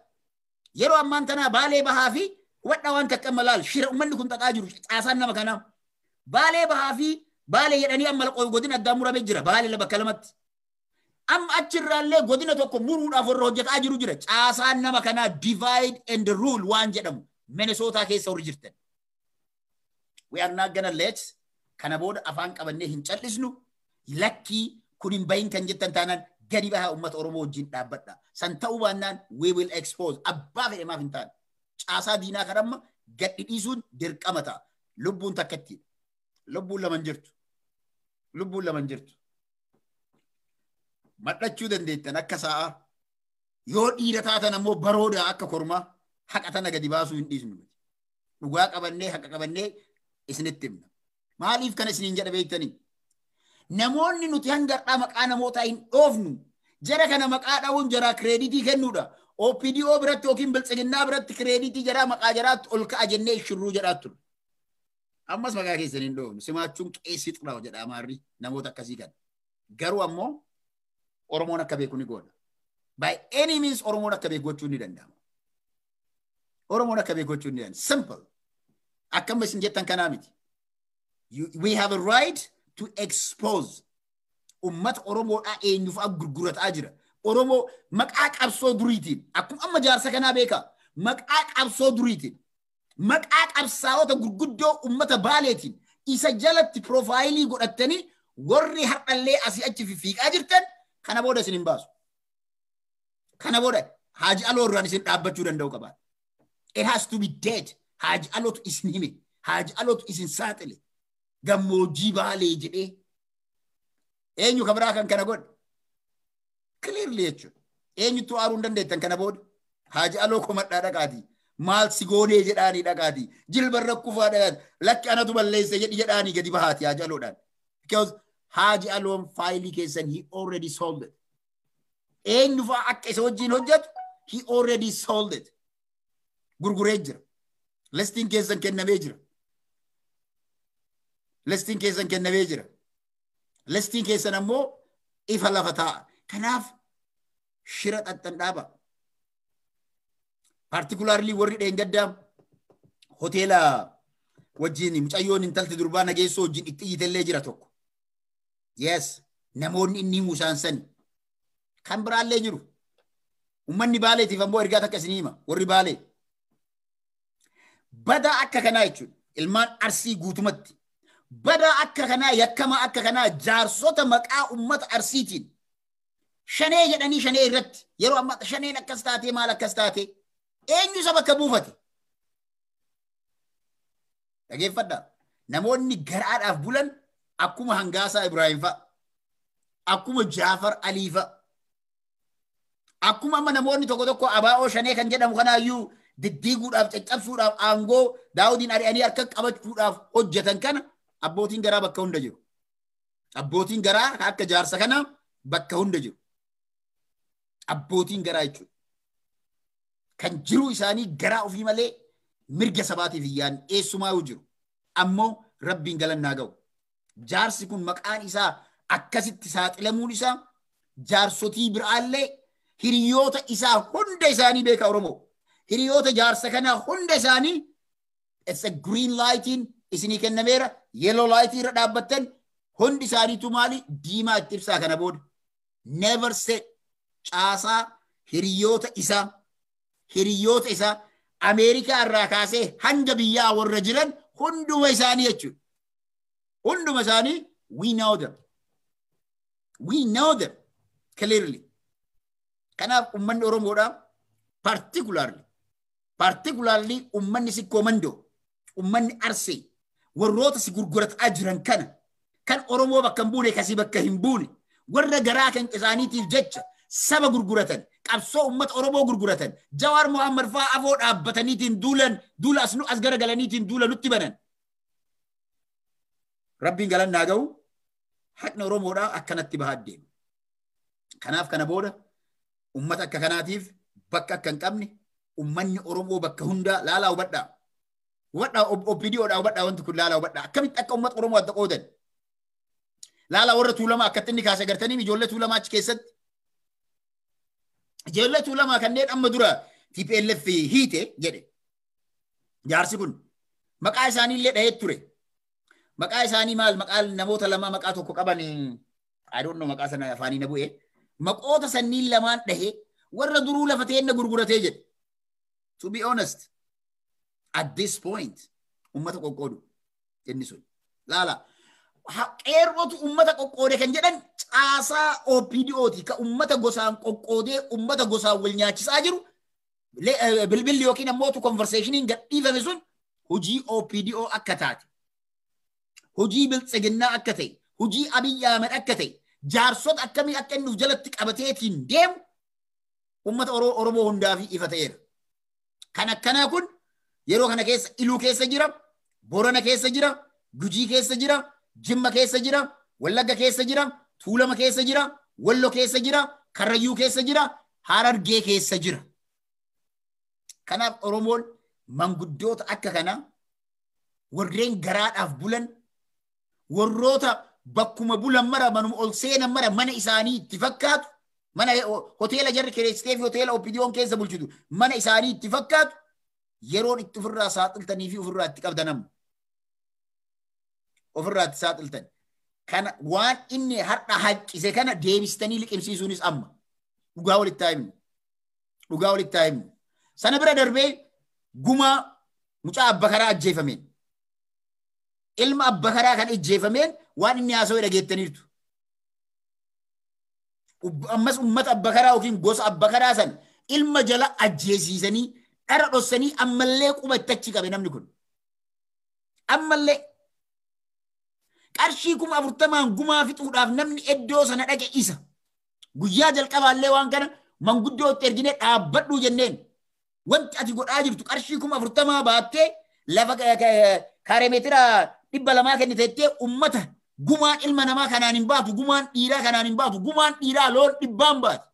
Yeroo ammaan tanaa Baalee bahaa fi wadha waan takka malaal shira ummanni kun xaxaa jiru caasaan nama kanaa. Baalee bahaa fi Baalee jedhanii amma godina addaa muramee jira. Baalee bakka lamatti. Amma achirraallee godina tokko muruudhaaf warra hojjetaa jiru jira. Caasaan nama kanaa divide and rule waan jedhamu Minesootaa keessa warri jirtan. We are not gonna let kana booda afaan qabannee hin callisnu lakkii kun hin bahin kan jettan taanaan gadi bahaa uummata Oromoo wajjin dhaabbadha. San ta'uu baannaan we will expose abbaa fedhe maaf hin taane. Caasaa diinaa kanamma gadhi dhiisuun dirqama ta'a. Lubbuun takkatti. Lubbuun lama jirtu. Lubbuun lama jirtu. Madhachuu dandeettan akka sa'a yoo dhiira taatan ammoo barooda akka kormaa haqa tana gadi baasuu hin dhiisnu. Dhugaa qabannee haqa qabannee isinitti himna. Maaliif kana isiniin jedha beektanii? Namoonni nuti hanga maqaa namootaa hin dhoofnu jara kana maqaa dhabuun jaraa kireeditii kennuudha. OPDO biratti yookiin biltsiginnaa biratti kireeditii jaraa maqaa jaraatti ol ka'a jennee shirruu jedhaa turre. Ammas maqaa keessan hin dhoofnu. Simaachuun qeessi xuraa'u jedha Amaarri namoota akkasii kana. Garuu ammoo Oromoon akka beeku ni goona. By any means Oromoon akka beeku gochuun ni danda'ama. Oromoon akka beeku gochuun ni danda'ama. Simple. Akkam isin jettan kanaa miti. We have a right to expose. Ummata Oromoodhaa eenyuufaa gurgurataa jira. Oromoo maqaa qabsoo duriitiin akkuma amma jaarsa kanaa beekaa maqaa qabsoo duriitiin maqaa qabsaa'ota gurguddoo ummata Baaleetiin isa jalatti profaayilii godhattanii warri har'allee asii achi fiiqaa jirtan kana booda isin hin baasu. Kana booda Haaji Aloo irraan isin dhaabbachuu danda'u qabaa. It has to be dead. Haaji Alootu isin hime. Haaji Alootu isin saaxile. Gammoojjii Baalee jedhee eenyu kabiraa kan kana godhe. Clearly jechuudha. Eenyutu aaruu hin dandeettan kana booda. Haaji Aloo komadhaa dhaqaatii. Maal si goonee jedhaanii dhaqaatii. Jilba rakkufaa dhaqaatii. Lakki anatu balleesse jedhaanii gadi bahaati Haaji Aloodhaan. Because Haaji Aloon faayilii keessan he already sold it. Eenyufaa akka isa wajjin hojjetu he already sold it. Gurguree jira. Listiin keessan kennamee jira. Listiin keessan kennamee jira. Listiin keessan ammoo ifa lafa taa'a. Kanaaf shira xaxxan dhaaba. Particularly warri dheengaddaa hoteela wajjin mucayyoon intalti durbaa nageessoo wajjin itti iyyitellee jira tokko. Yes, namoonni inni musaan sani. Kan biraallee jiru. Ummanni Baaleetiif ammoo ergaa takka isinii hima warri Baalee. Badaa akka kanaa jechuudha. Ilmaan Arsii guutumatti. Badaa akka kanaa yakkama akka kanaa jaarsota maqaa ummata Arsiitiin Shanee jedhanii shanee irratti yeroo amma shaneen akkas taatee maal akkas taatee eenyu isa bakka buufate? Dhageeffadhaa. Namoonni garaadhaaf bulan akkuma Hangaasaa Ibraahim fa'a, akkuma Jaafar Alii fa'a, akkuma amma namoonni tokko tokko abaa'oo shanee kan jedhamu kanaayyuu diddiiguudhaaf caccabsuudhaaf aangoo Daawudiin ari'anii harka qabachuudhaaf hojjetan kana abbootiin garaa bakka hunda jiru. Abbootiin garaa akka jaarsa kana bakka hunda jiru. Abbootiin garaa jechuudha. Kan jiru isaanii garaa ofii malee mirga sabaatiif iyyaan eessumaa jiru. Ammoo Rabbiin galannaa ga'u. Jaarsi kun maqaan isaa akkasitti saaxilamuun isaa jaarsotii biraallee hiriyoota isaa hunda isaanii beeka Oromoo. Hiriyoota jaarsa kanaa hunda isaanii it's a green lightiin isinii kennameera, yellow lightii irra dhaabbattan hundi isaaniitu maali diimaa itti ibsaa kana booda. Never said caasaa hiriyoota isaa Ameerikaa irraa kaasee hanga biyyaa warra jiran hunduma isaanii jechuudha. Hunduma isaanii we know them. We know them clearly. Kanaaf ummanni Oromoodhaa particularly ummanni Sikkoo Mandoo, ummanni Arsee, warroota si gurgurataa jiran kana kan Oromoo bakka hin buune kasii bakka hin buune warra garaa kan isaaniitiif jecha saba gurguratan, qabsoo ummata Oromoo gurguratan, Jawaar Mohaammed fa'aa afoo dhaabbataniitiin duula as garagalaniitiin duula nutti banan. Rabbiin galannaa ga'u haqni Oromoodhaa akkanatti bahaa deema. Kanaaf kana booda ummata akka kanaatiif bakka akka hin qabne ummanni Oromoo bakka hundaa laalaa hubadhaa. Hubadhaa OPDOdhaa hubadhaa wanti kun laalaa hubadhaa. Akkamitti akka ummata Oromoo adda qoodan. Laalaa warra Tuulamaa akkatti inni kaase agartanii ijoollee Tuulamaa achi keessatti. Ijoollee Tuulamaa kanneen amma dura TPLF hiite jedhe. Jaarsi kun maqaa isaanii illee dhahee ture. Maqaa isaanii maal maqaa namoota lama maqaa tokko qaban I don't know maqaa sana afaanii na bu'ee. Maqoota sanniin lamaan dhahee warra duruu lafa ta'een na gurguratee jedhe. To be honest, at this point, ummata qoqqoodu inni sun. Laala, qeerrootu ummata qoqqoode kan jedhan caasaa OPDOti ka ummata gosaan qoqqoodee ummata gosaan wal nyaachisaa jiru. Bilbilli yookiin ammootu conversationiin gadhiifame sun hojii OPDO akka taate. Hojii biltsiginnaa akka ta'e, hojii Abiy Ahmed akka ta'e, jaarsota akkamii akka inni jalatti qabateetiin deemu ummata Oromoo hundaaf ifa ta'eera. Kan akkanaa kun yeroo kana keessa Iluu keessa jira, Borana keessa jira, Gujii keessa jira, Jimma keessa jira, Wallagga keessa jira, Tuulama keessa jira, Wallo keessa jira, Karrayyuu keessa jira, Harargee keessa jira. Kanaaf Oromoon manguddoota akka kanaa warreen garaadhaaf bulan warroota bakkuma bulan mara manuma ol seenan mara mana isaanii itti fakkaatu mana hoteela jarri kireessitee fi hoteela OPDOon keessa bulchitu mana isaanii itti fakkaatu yeroon itti ofirraa saaxiltanii fi ofirraa itti qabdanam ofirraa itti saaxiltan kana waan inni har'a haqqise kana deebistanii liqimsiisuunis amma dhugaa walitti himnu sana bira darbee gumaa mucaa Abbakaraa ajjeefameen ilma Abbakaraa kan ajjeefameen waan inni haasawee dhageettaniirtu. Ammas ummata Abbakaraa yookiin gosa Abbakaraa san ilma jala ajjeesiisanii dhara dhossanii ammallee quba itti achi qabe namni kun. Ammallee qarshii 40,000 gumaa fixuudhaaf namni iddoo sana dhaqe isa. Guyyaa jalqabaallee waan kana manguddootti ergine dhaabbadhuu jenneen. Wanti ati godhaa jirtu qarshii 40,000 baattee lafa kaareemeetira 200 kenniteettee ummata gumaan ilma namaa kanaan hin baatu, gumaan dhiiraa kanaan hin baatu, gumaan dhiiraa loon 100 baati.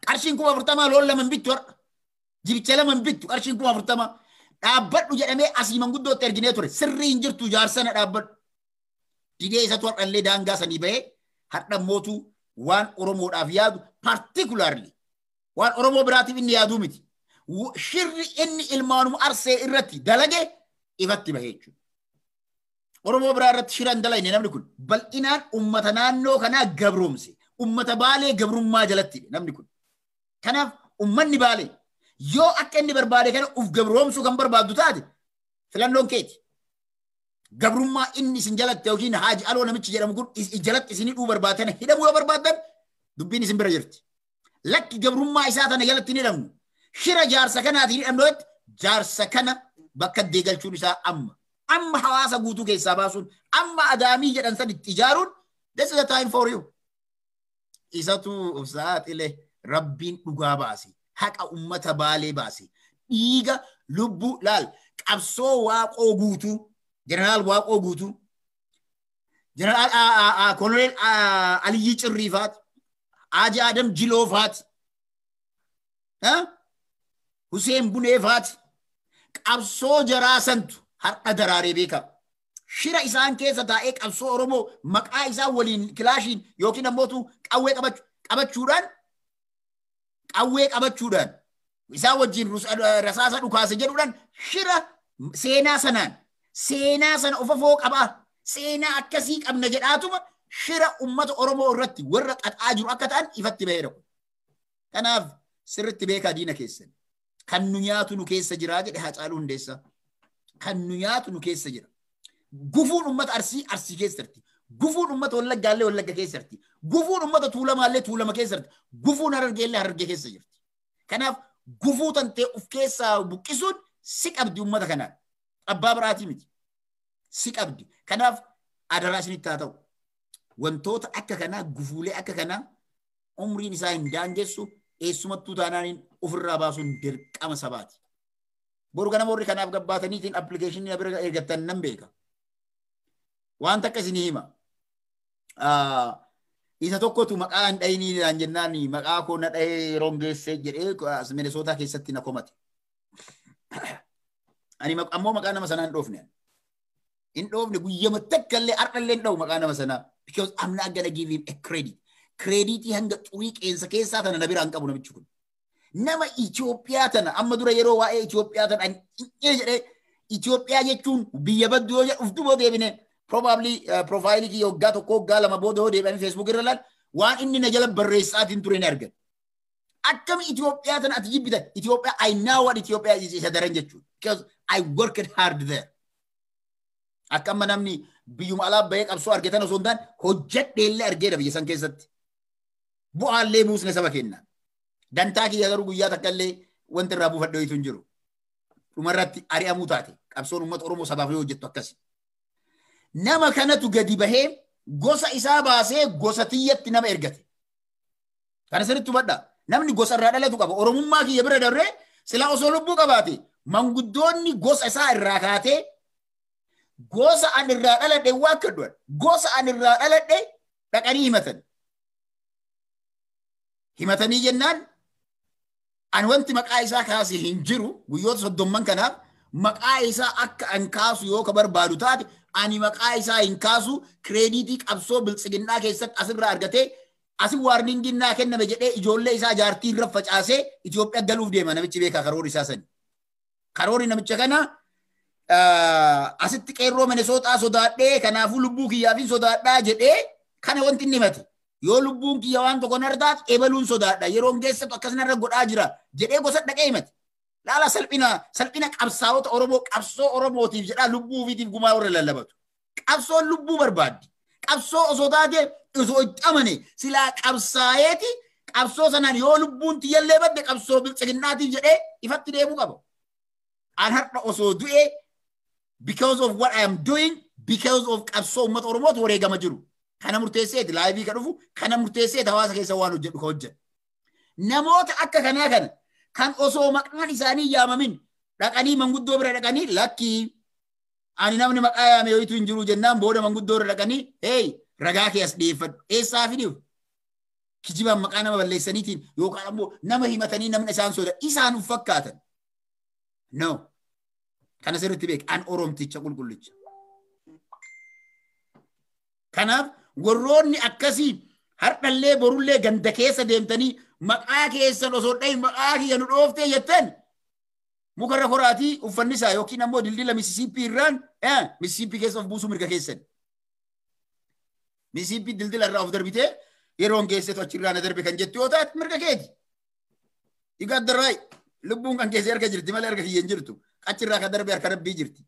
Qarshiin 40,000 loon 2 bittu har'a. Jibicha 2 bittu qarshiin 40,000 dhaabbadhu jedhamee asii manguddootti erginee ture. Sirrii hin jirtu jaarsana dhaabbadhu. Didee isatu har'allee daangaa sanii bahee har'a mootuu waan Oromoodhaaf yaadu particularly waan Oromoo biraatiif inni yaaduu miti. Shirri inni ilmaanuma Arsee irratti dalage ifatti bahee jechuudha. Oromoo biraa irratti shiran dalayne namni kun bal'inaan ummata naannoo kanaa gabroomse. Ummata Baalee gabrummaa jalatti namni kun. Kanaaf ummanni Baalee yoo akka inni barbaade kana uf gabroomsuu kan barbaaddu taate filannoon keeti. gabrummaa inni isin jalatti yookiin haaji aloo namichi jedhamu kun jalatti isinii dhuu barbaatan hidhamuu yoo barbaadan dubbiin isin bira jirti. Lakki gabrummaa isaa tana jalatti ni hidhamnu. Shira jaarsa kanaatiin hidhamnootti jaarsa kana bakka deegalchuun isaa amma hawaasa guutuu keessaa baasuun amma adaamii jedhan saditti ijaaruun this is the time for you. Isatu saaxilee rabbiin dhugaa baase haqa ummata baalee baase dhiiga lubbuu laal qabsoo waaqoo guutuu jeneraal waaqoo guutuu jeneraal koloneel Aliyyi Cirriifaat Haaji Adam Jiloofaat Huseen Buneefaat qabsoo jaraa santu har'a daraaree beeka. Shira isaan keessa taa'ee qabsoo Oromoo maqaa isaa waliin kilaashiin yookiin ammoo qawwee qabachuudhaan isaa wajjin rasaasa dhukaase jedhuudhaan shira seenaa sana ofafoo qabaa seenaa akkasii qabna jedhaatuma shira ummata Oromoo irratti warra xaxaa jiru akka ta'an ifatti baheera. Kanaaf sirritti beekaa diina keessan kan nu nyaatu nu keessa jira jedhe Haacaaluu Hundeessaa. Kan nu nyaatu nu keessa jira. Gufuun ummata Arsii keessatti. Gufuun ummata Wallagga keessatti. Gufuun ummata Tuulama keessatti. Gufuun Harargee keessa jirti. Kanaaf gufuu tantee of keessaa buqqisuun si qabdi ummata kanaan. Abbaa biraatii miti. Si qabdi. Kanaaf adaraa isinitti haa ta'u. Wantoota akka kanaa gufuulee akka kanaa umriin isaa hin daangessu eessumattuu taanaaniin ofirraa baasuun dirqama sabaati. Boru kana warri kanaaf gabbaataniitiin appilikeeshinii bira eeggattan nan beeka. Waan takka isinii hima. Isa tokkotu maqaa hin dhayiniidhaan jennaan maqaa koo na dhahee yeroo geessee jedhee Minesootaa keessatti na komate. Ani ammoo maqaa nama sanaa hin dhoofne. Hin dhoofne guyyama takka illee har'a illee hin dhawu maqaa nama sanaa. Because I'm not gonna give him a credit. Creditii hanga xurii qeensa keessaa tana na bira hin qabu namichi kun. Nama Itoophiyaa tana amma dura yeroo waa'ee Itoophiyaa tana jedhee Itoophiyaa jechuun biyya baddu yoo jedhu uftu booda deebine probably profaayilii kiyya waggaa tokko waggaa lama booda yoo deebi'anii Facebook irra laal waan inni na jala barreessaatiin ture ni argan. Akkami Itoophiyaa tana ati jibbitan Itoophiyaa I know what Itoophiyaa isa daran jechuudha. Because I worked hard there. Akkama namni biyyuma alaa bahee qabsoo argatan osoo hin taane hojjedhee illee argeera biyya san keessatti. Bu'aallee buusne saba kennaa. Dantaa kiyya garuu guyyaa takka illee wanti irraa buufadhee hin jiru. Dhumarratti ari'amuu taate qabsoon uummata Oromoo sabaaf yoo hojjettu akkasi. Nama kanatu gadi bahee gosa isaa baasee gosa tiyyatti nama ergate. Kana sirriitti hubadhaa. Namni gosa irraa dhalatu qaba. Oromummaa kiyya bira darree silaa osoo lubbuu qabaate manguddoonni gosa isaa irraa kaatee gosa an irraa dhaladhe waa akka du'an gosa an irraa dhaladhe dhaqanii himatan. Himatanii jennaan an wanti maqaa isaa kaase hin jiru guyyoota 30 kanaaf maqaa isaa akka an kaasu yoo ka barbaadu taate ani maqaa isaa hin kaasu krediitii qabsoo biltsiginnaa keessatti asirraa argatee asi waarningiin naa kenname jedhee ijoollee isaa jaartii irra facaasee Itoophiyaa galuuf deema namichi beekaa karoora isaa sani. Karoori namicha kana asitti qeerroo Minesootaa sodaadhee kanaafuu lubbuu kiyyaafin sodaadhaa jedhee kana wanti inni himate. Yoo lubbuun kiyya waan tokko nartaat ebaluun sodaadha yeroon geessatu akkasuma godhaa jira jedhee gosa dhaqee himate. Laala salphina qabsaa'ota Oromoo qabsoo Oromootiif jedhaa lubbuu ofiitiif gumaa warra lallabatu. Qabsoon lubbuu barbaaddi. Qabsoo osoo taate osoo itti amane silaa qabsaa'eeti qabsoo sanaan yoo lubbuun tiyyallee badde qabsoo biltsiginnaatiif jedhee ifatti deemuu qaba. An har'a osoo du'ee because of what I am doing because of qabsoo uummata Oromootu wareegama jiru. Kana murteesseeti laayivii ka dhufu kana murteesseeti hawaasa keessa waan hojjedhu ka hojjedhu. Namoota akka kanaa kana kan osoo maqaan isaanii yaamamin dhaqanii manguddoo bira dhaqanii lakkii ani namni maqaa yaame yoo hin jiru jennaan booda manguddoo bira dhaqanii hey ragaa kee as dhiyeeffadhu eessaa fidiif kijibaan maqaa nama balleessaniitiin yookaan ammoo nama himatanii namni isaan soda isaan uf fakkaatan. No. Kana sirriitti beek an Oromticha qulqullicha. Kanaaf warroonni akkasii har'allee borullee ganda keessa deemtanii maqaa keessan osoo dhahin maqaa kiyya nu dhooftee jettan mukarra koraatii uffanni isaa yookiin ammoo dildila Mississippi irraan Mississippi keessa of buusuu mirga keessan. Mississippi dildila irraa of darbitee yeroon geessetu achirraa na darbe kan jettu yoo taate mirga keeti. You got the right. Lubbuun kan keessa erga jirti malee erga kiyya hin jirtu. Achirraa kan darbe harka rabbii jirti.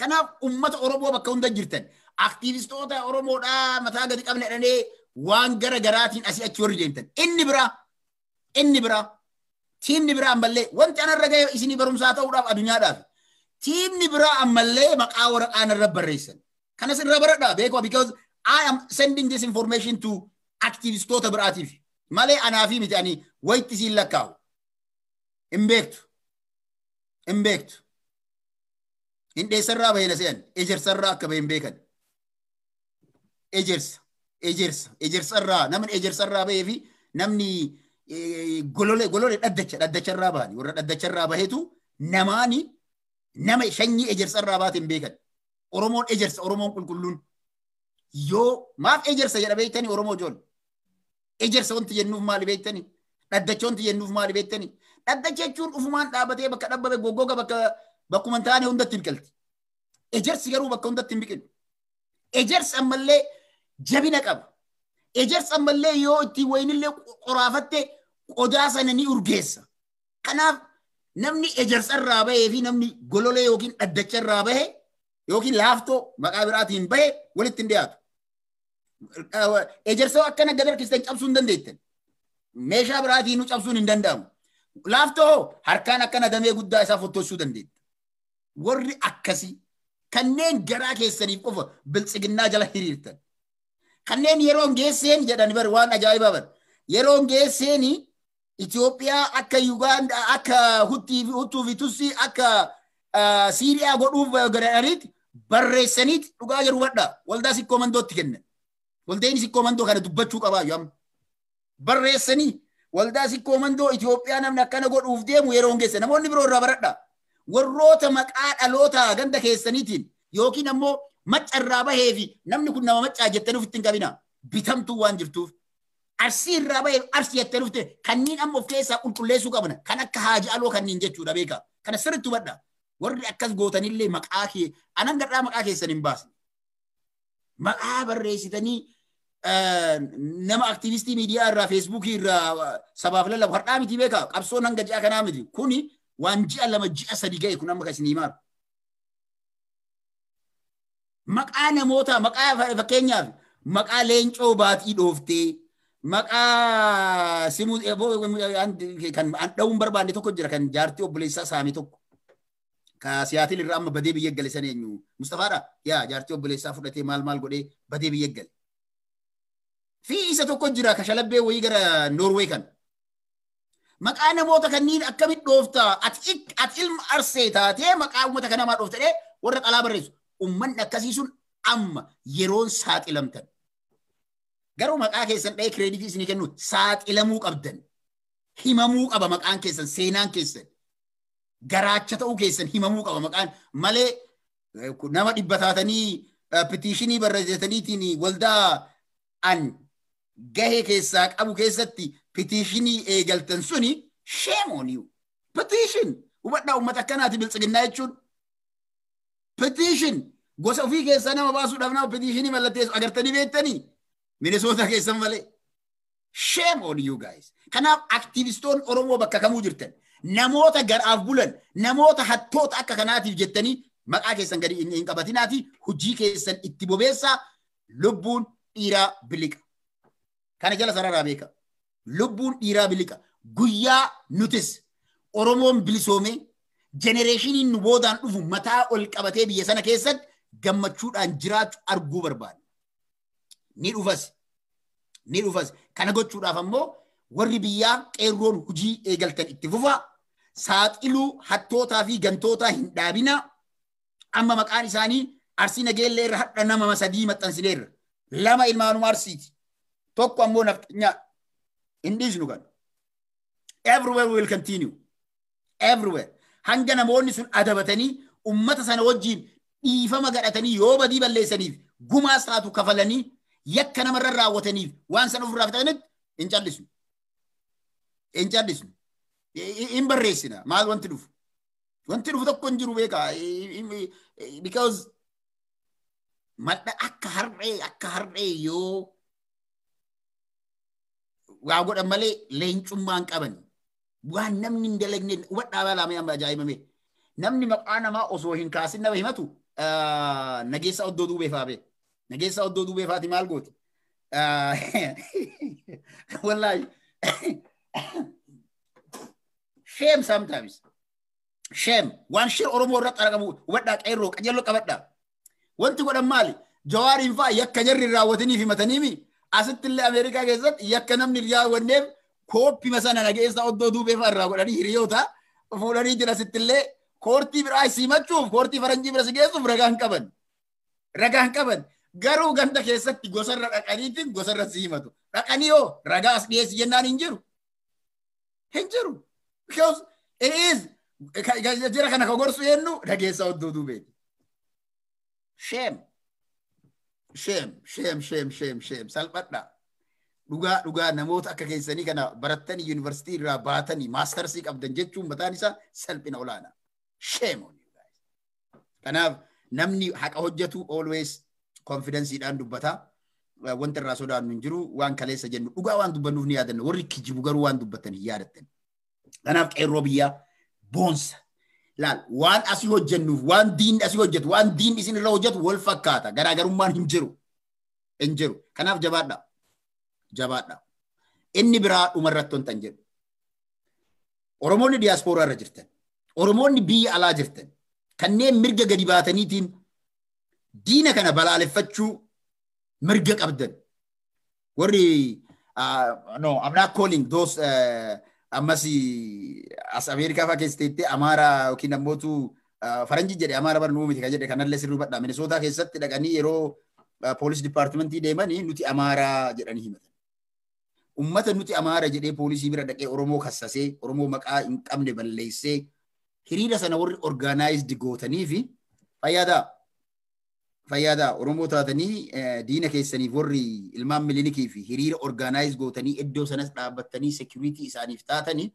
Kanaaf uummata Oromoo bakka hunda jirtan aktiivistoota Oromoodhaa mataa gadi qabne dhanii waan gara garaatiin asii achi warri deemtan. Inni biraa tiimni biraa ammallee wanti anarra ga'e isinii barumsaa ta'uudhaaf addunyaadhaaf. Tiimni biraa ammallee maqaa waraqaa irra barreessan. Kanas irra baradhaa beekoo because I am sending this information to aktiivistoota biraatiif. Malee anaafi miti ani wayitti siin lakkaa'u. Hin beektu. Hindheessarraa bahee se'an ejersarraa akka baheen beekan. Ejersarraa namni ejersarraa bahee fi namni golole dhaddacharraa bahani warra dhaddacharraa baheetu nama shanyii ejersarraa baateen beekan. Oromoon ejersa Oromoon qulqulluun yoo maaf ejersa jedha beektanii Oromoo joon. Ejersa wanti jennuuf maali beektanii? Dhaddacha wanti jennuuf maali beektanii? Dhaddacha jechuun ufumaan dhaabatee bakka dhabbabe goggoga bakkuma hin taane hundatti biqilti. Ejersi garuu bakka hundatti hin biqilu. Ejersi ammallee jabina qaba. Ejersi ammallee yoo itti wayinillee qoraafatte qodaa sana ni urgeessa. Kanaaf namni ejersarraa bahee fi namni golole yookiin dhaddacharraa bahee yookiin laaftoo maqaa biraatiin bahee walitti hin dhiyaatu. Ejersoo akkana gad harkistan cabsuu hin dandeettan. Meeshaa biraatiin cabsuun hin danda'amu. Laaftoo harkaan akkana damee guddaa isaa fottochuu dandeetta. Warri akkasii kanneen garaa keessaniif qofa biltsiginnaa jala hiriirtan. Kanneen yeroon geesseen jedhan bar waan ajaa'ibaa bar. Yeroon geesseen Itoophiyaa akka Yugaandaa akka Huttuu fi Tussii akka Siiriyaa godhuuf godhaniiti barreessaniiti dhugaa jiru wadhaa waldaa sikkoo mandootti kennan. Waldeen sikkoo mandoo kana dubbachuu qabaa yoo barreessanii waldaa sikkoo mandoo Itoophiyaa namni akkana godhuuf deemu yeroon geesse namoonni biroo irraa baradhaa. Warroota maqaa dhaloota ganda keessaniitiin yookiin ammoo maccarraa bahee fi namni kun nama maccaa jettanii ofitti hin qabina. Bitamtuu waan jirtuuf. Arsii irraa bahee arsii jettanii ofitti kanneen amma of keessaa qulqulleessuu qabna. Kan akka haajaaloo kanneen jechuudha beekaa. Kana sirriitti hubadhaa. Warri akkas gootanillee maqaa kee anan gadhaa maqaa keessan hin baasne. Maqaa barreessitanii nama aktiivistii miidiyaa irraa feesbuukii irraa sabaaf lallabu har'aa miti beekaa. Qabsoon hanga ji'a kanaa miti. Kuni waan ji'a lama ji'a sadi ga'e kun amma isinii maaru. Maqaa namoota maqaa fakkeenyaaf maqaa leencoo baatii dhooftee maqaa simuu kan dha'uun barbaanne tokko jira kan jaartii obboleessaa saame tokko. Ka siyaatil irraa amma badee biyya gale san eenyu Mustafaadha yaa jaartii obboleessaa fudhatee maal godhee badee biyya gale. Fi isa tokko jira ka shalabbee wayii gara Noorwee kan. Maqaa namoota kanneen akkamitti dhooftaa ati ilma arsee taatee maqaa uummata kanamaa dhooftee warra qalaa barreessu. Uummanni akkasii sun amma yeroon saaxilamtan. Garuu maqaa keessan dha'ee kireeditii isinii kennu saaxilamuu qabdan. Himamuu qaba maqaan keessan seenaan keessan. Garaacha ta'uu keessan himamuu qaba maqaan malee nama dhibba taatanii petiishinii barreessitaniitiin waldaa an gahee keessaa qabu keessatti petiishinii eegaltan suni shame on you. Petition hubadhaa uummata akkanaati biltsiginnaa jechuun. Petition gosa ofii keessaa nama baasuudhaaf nama petiishinii mallatteessu agartanii beektanii Minnesota keessan malee. Shame on you guys. Kanaaf aktiivistoonni Oromoo bakka kamuu jirtan. Namoota garaaf bulan, namoota hattoota akka kanaatiif jettanii maqaa keessan gadi hin qabatinaati hojii keessan itti bobeessaa lubbuun dhiiraa biliqa. Kana jala sararaa beeka. Lubbuun dhiiraa biliqa. Guyyaa nutis Oromoon bilisoomee jenereeshiniin nu boodaan dhufu mataa ol qabatee biyya sana keessatti gammachuudhaan jiraatu arguu barbaada. Ni dhufas. Kana gochuudhaaf ammoo warri biyyaa qeerroon hojii eegaltan itti fufaa. Saaxiluu hattootaa fi gantootaa hin dhaabina. Amma maqaan isaanii Arsii Nageellee irra hadha nama sadii maxxansineerra. 2 ilmaanuma Arsiiti. Tokko ammoo nafxinyaa. Hin dhiisnu kan. Everywhere we will continue. Everywhere. Hanga namoonni sun adabatanii ummata sana wajjin dhiifama gadhatanii yoo badii balleessaniif gumaas taatu kafalanii yakka namarra raawwataniif waan sana ofirraa fixanitti hin callisnu. In barreessina maal wanti dhufu. Wanti dhufu tokko hin jiru beekaa. Because madda akka harree yoo waa godhan malee leencummaan qaban. Waan namni hin dalagne hubadhaa balaa amma ajaa'ibame. Namni maqaa namaa osoo hin kaasin nama himatu nageessa oddoo duubee faabe. Nageessa oddoo duubee faati maal gooti? Wallahi. Shame sometimes. Shame. Waan shir Oromoo irratti argamu hubadhaa qeerroo qajeeloo qabadhaa. Wanti godhan maali? Jawaariin fa'aa yakka jarri raawwatanii fi mataniimi asitti illee Ameerikaa keessatti yakka namni raawwanneef kooppii masana nageessa oddoo duubee fa'aa irraa godhanii hiriyoota fuudhanii jira asitti illee koortii biraa simachuuf koortii faranjii bira si geessuuf ragaan qaban. Ragaan qaban. Garuu ganda keessatti gosarra dhaqaniitiin gosarra si himatu. Dhaqanii yoo ragaa as dhiyeessi jennaan hin jiru. Hin jiru. Because it is jira kana ka gorsu yennu nageessa oddoo duubeeti. Shame. Shame, shame, shame, shame, shame. Salphadha. Dhugaa namoota akka keessanii kana barattanii yuunivarsiitii irraa baatanii maastarsii qabdan jechuun mataan isaa salphina olaanaa. Shame on you guys. Kanaaf namni haqa hojjetu always confidenceidhaan dubbata. Wanta irraa sodaannu hin jiru waan kaleessa jennu dhugaa waan dubbannuuf ni yaadanna. Warri kijibu garuu waan dubbatan hin yaadattan. Kanaaf qeerroo biyyaa boonsa. Laal waan asii hojjennuuf waan diin asii hojjetu waan diin isin irra hojjetu wal fakkaata. Garaagarummaan hin jiru. Hin jiru. Kanaaf jabaadha. Jabaadha. Inni biraa dhumarratti wanta hin jedhu. Oromoonni diyaaspooraa irra jirtan. Oromoonni biyya alaa jirtan. Kanneen mirga gadi baataniitiin diina kana balaaleffachuu mirga qabdan. Warri no, I'm not calling those ammasi as America fa keessatti Amara yookiin ammootu faranjii jedhe Amara barnuu miti kan jedhe kanallee sirrii badhaa Minnesota keessatti dhaqanii yeroo police departmentii deemanii nuti Amara jedhanii himatan. Ummata nuti Amara jedhee poolisii bira dhaqee Oromoo kassasee Oromoo maqaa hin qabne balleessee hiriira sana warri organized gootanii fi fayyadaa Oromoo taatanii diina keessaniif warri ilmaan milinikii fi hiriira organize gootanii iddoo sanas dhaabbattanii security isaaniif taatanii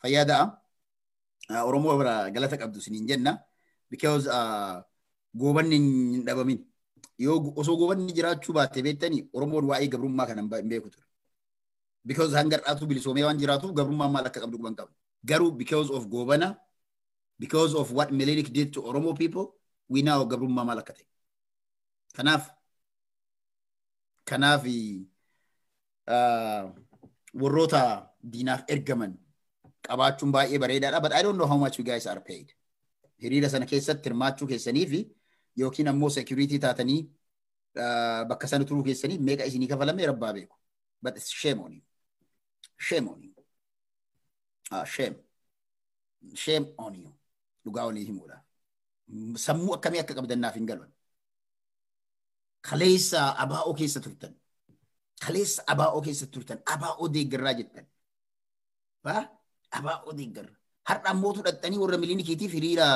fayyadaa Oromoo bira galata qabdu siniin jenna because goobanni hin dhabamin yoo osoo goobanni jiraachuu baate beektanii Oromoon waa'ee gabrummaa kana hin beeku ture because hangar'aatu bilisoomee waan jiraatuuf gabrummaa maal akka qabdu qaban qabu garuu because of goobana because of what Milinik did to Oromo people we know gabrummaa maal akka ta'e. Kanaaf warroota diinaaf ergaman qabaachuun baay'ee bareedaadha but I don't know how much you guys are paid. Hiriira sana keessatti hirmaachuu keessanii fi yookiin ammoo security taatanii bakka sana turuu keessanii meeqa isinii kafalame rabbaa beeku. But it's shame on you. Shame on you. Shame. Shame on you. Dhugaa olii himuudha. Sammuu akkamii akka qabdannaaf hin galwan. Kaleessa abaa'oo keessa turtan. Kaleessa abaa'oo keessa turtan. Abaa'oo deeggarraa jettan. Abaa'oo deeggarra. Har'a ammootu dhaxxanii warra milinikiitiif hiriira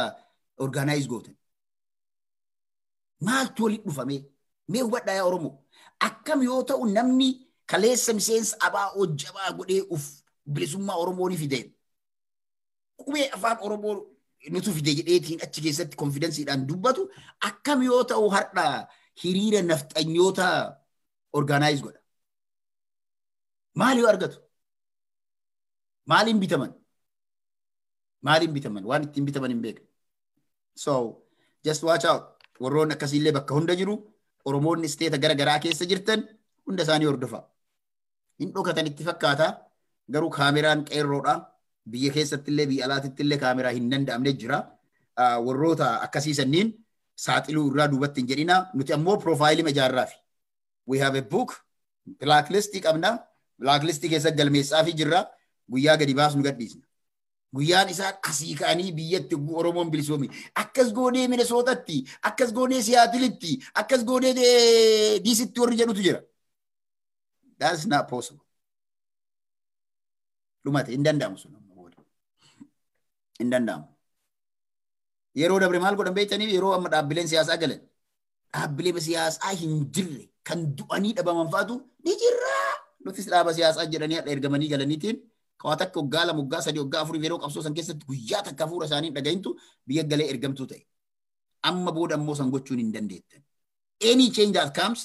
organize gootan. Maaltu walitti dhufame? Mee hubadhaa yaa Oromoo. Akkam yoo ta'u namni kaleessa miseensa abaa'oo jabaa godhee uf bilisummaa Oromoo ni fide. Qubee afaan Oromoo nutu fide jedheetiin achi keessatti konfidensiidhaan dubbatu akkam yoo ta'u har'a hiriira nafxanyoota organize godha. Maal yoo argatu? Maaliin bitaman? Maaliin bitaman? Waan ittiin bitaman hin beekan. So just watch out. Warroon akkasiillee bakka hunda jiru. Oromoonni isteeta gara garaa keessa jirtan hunda isaanii hordofaa. Hin dhokatan itti fakkaata. Garuu kaameraan qeerroodha. Biyya keessatti illee biyya alaatitti illee kaameraa hin danda'amne jira. Warroota akkasiisanniin saaxiluu irraa duubatti hin jedhina. Nuti ammoo profaayilii ijaarraafi. We have a book. Blacklistii qabna. Blacklistii keessa galmeessaa fi jirra. Guyyaa gadi baasnu gadhiisna. Guyyaan isaa asii ka'anii biyyatti Oromoon bilisoomi. Akkas goonee Minnesootatti, akkas goonee Siyaatilitti, akkas goonee diisitti warri jedhutu jira. That's not possible. Dhumate hin danda'amu sun. Hin danda'amu. Yeroo dabre maal godhan beektanii yeroo amma dhaabbileen siyaasaa galan. Dhaabbilee siyaasaa hin jirre kan du'anii dhabaman fa'aatu ni jirra. Nutis dhaaba siyaasaa jedhanii ergamanii galaniitiin kawaa takka waggaa lama waggaa sadii waggaa afurii yeroo qabsoo san keessatti guyyaa takka hafuura isaanii dhaga'intu biyya galee ergamtuu ta'e. Amma booda ammoo san gochuun hin dandeettan. Any change that comes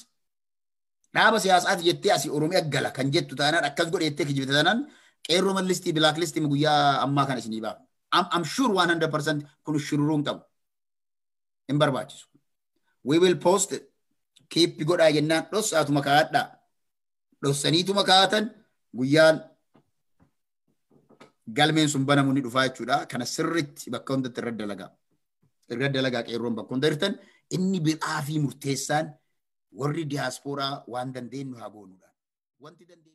dhaaba siyaasaati jettee asii Oromiyaa gala kan jettu taanaan akkas godheettee kijibte taanaan qeerroo mallistii blacklistii guyyaa ammaa kana isinii baafna. I'm sure 100% kun shururuun qabu. Hin barbaachisu. We will post it. Keep godhaa jennaan dhossaatuma kaa'adhaa. Dhossaniituma kaa'atan guyyaan galmeen sun banamu ni dhufaa jechuudha. Kana sirriitti bakka hundatti irra dalagaa. Irra dalagaa qeerroon bakka hunda jirtan inni biraa fi murteessaan warri diyaaspooraa waan dandeenyu haa goonudha. Wanti dandeenyu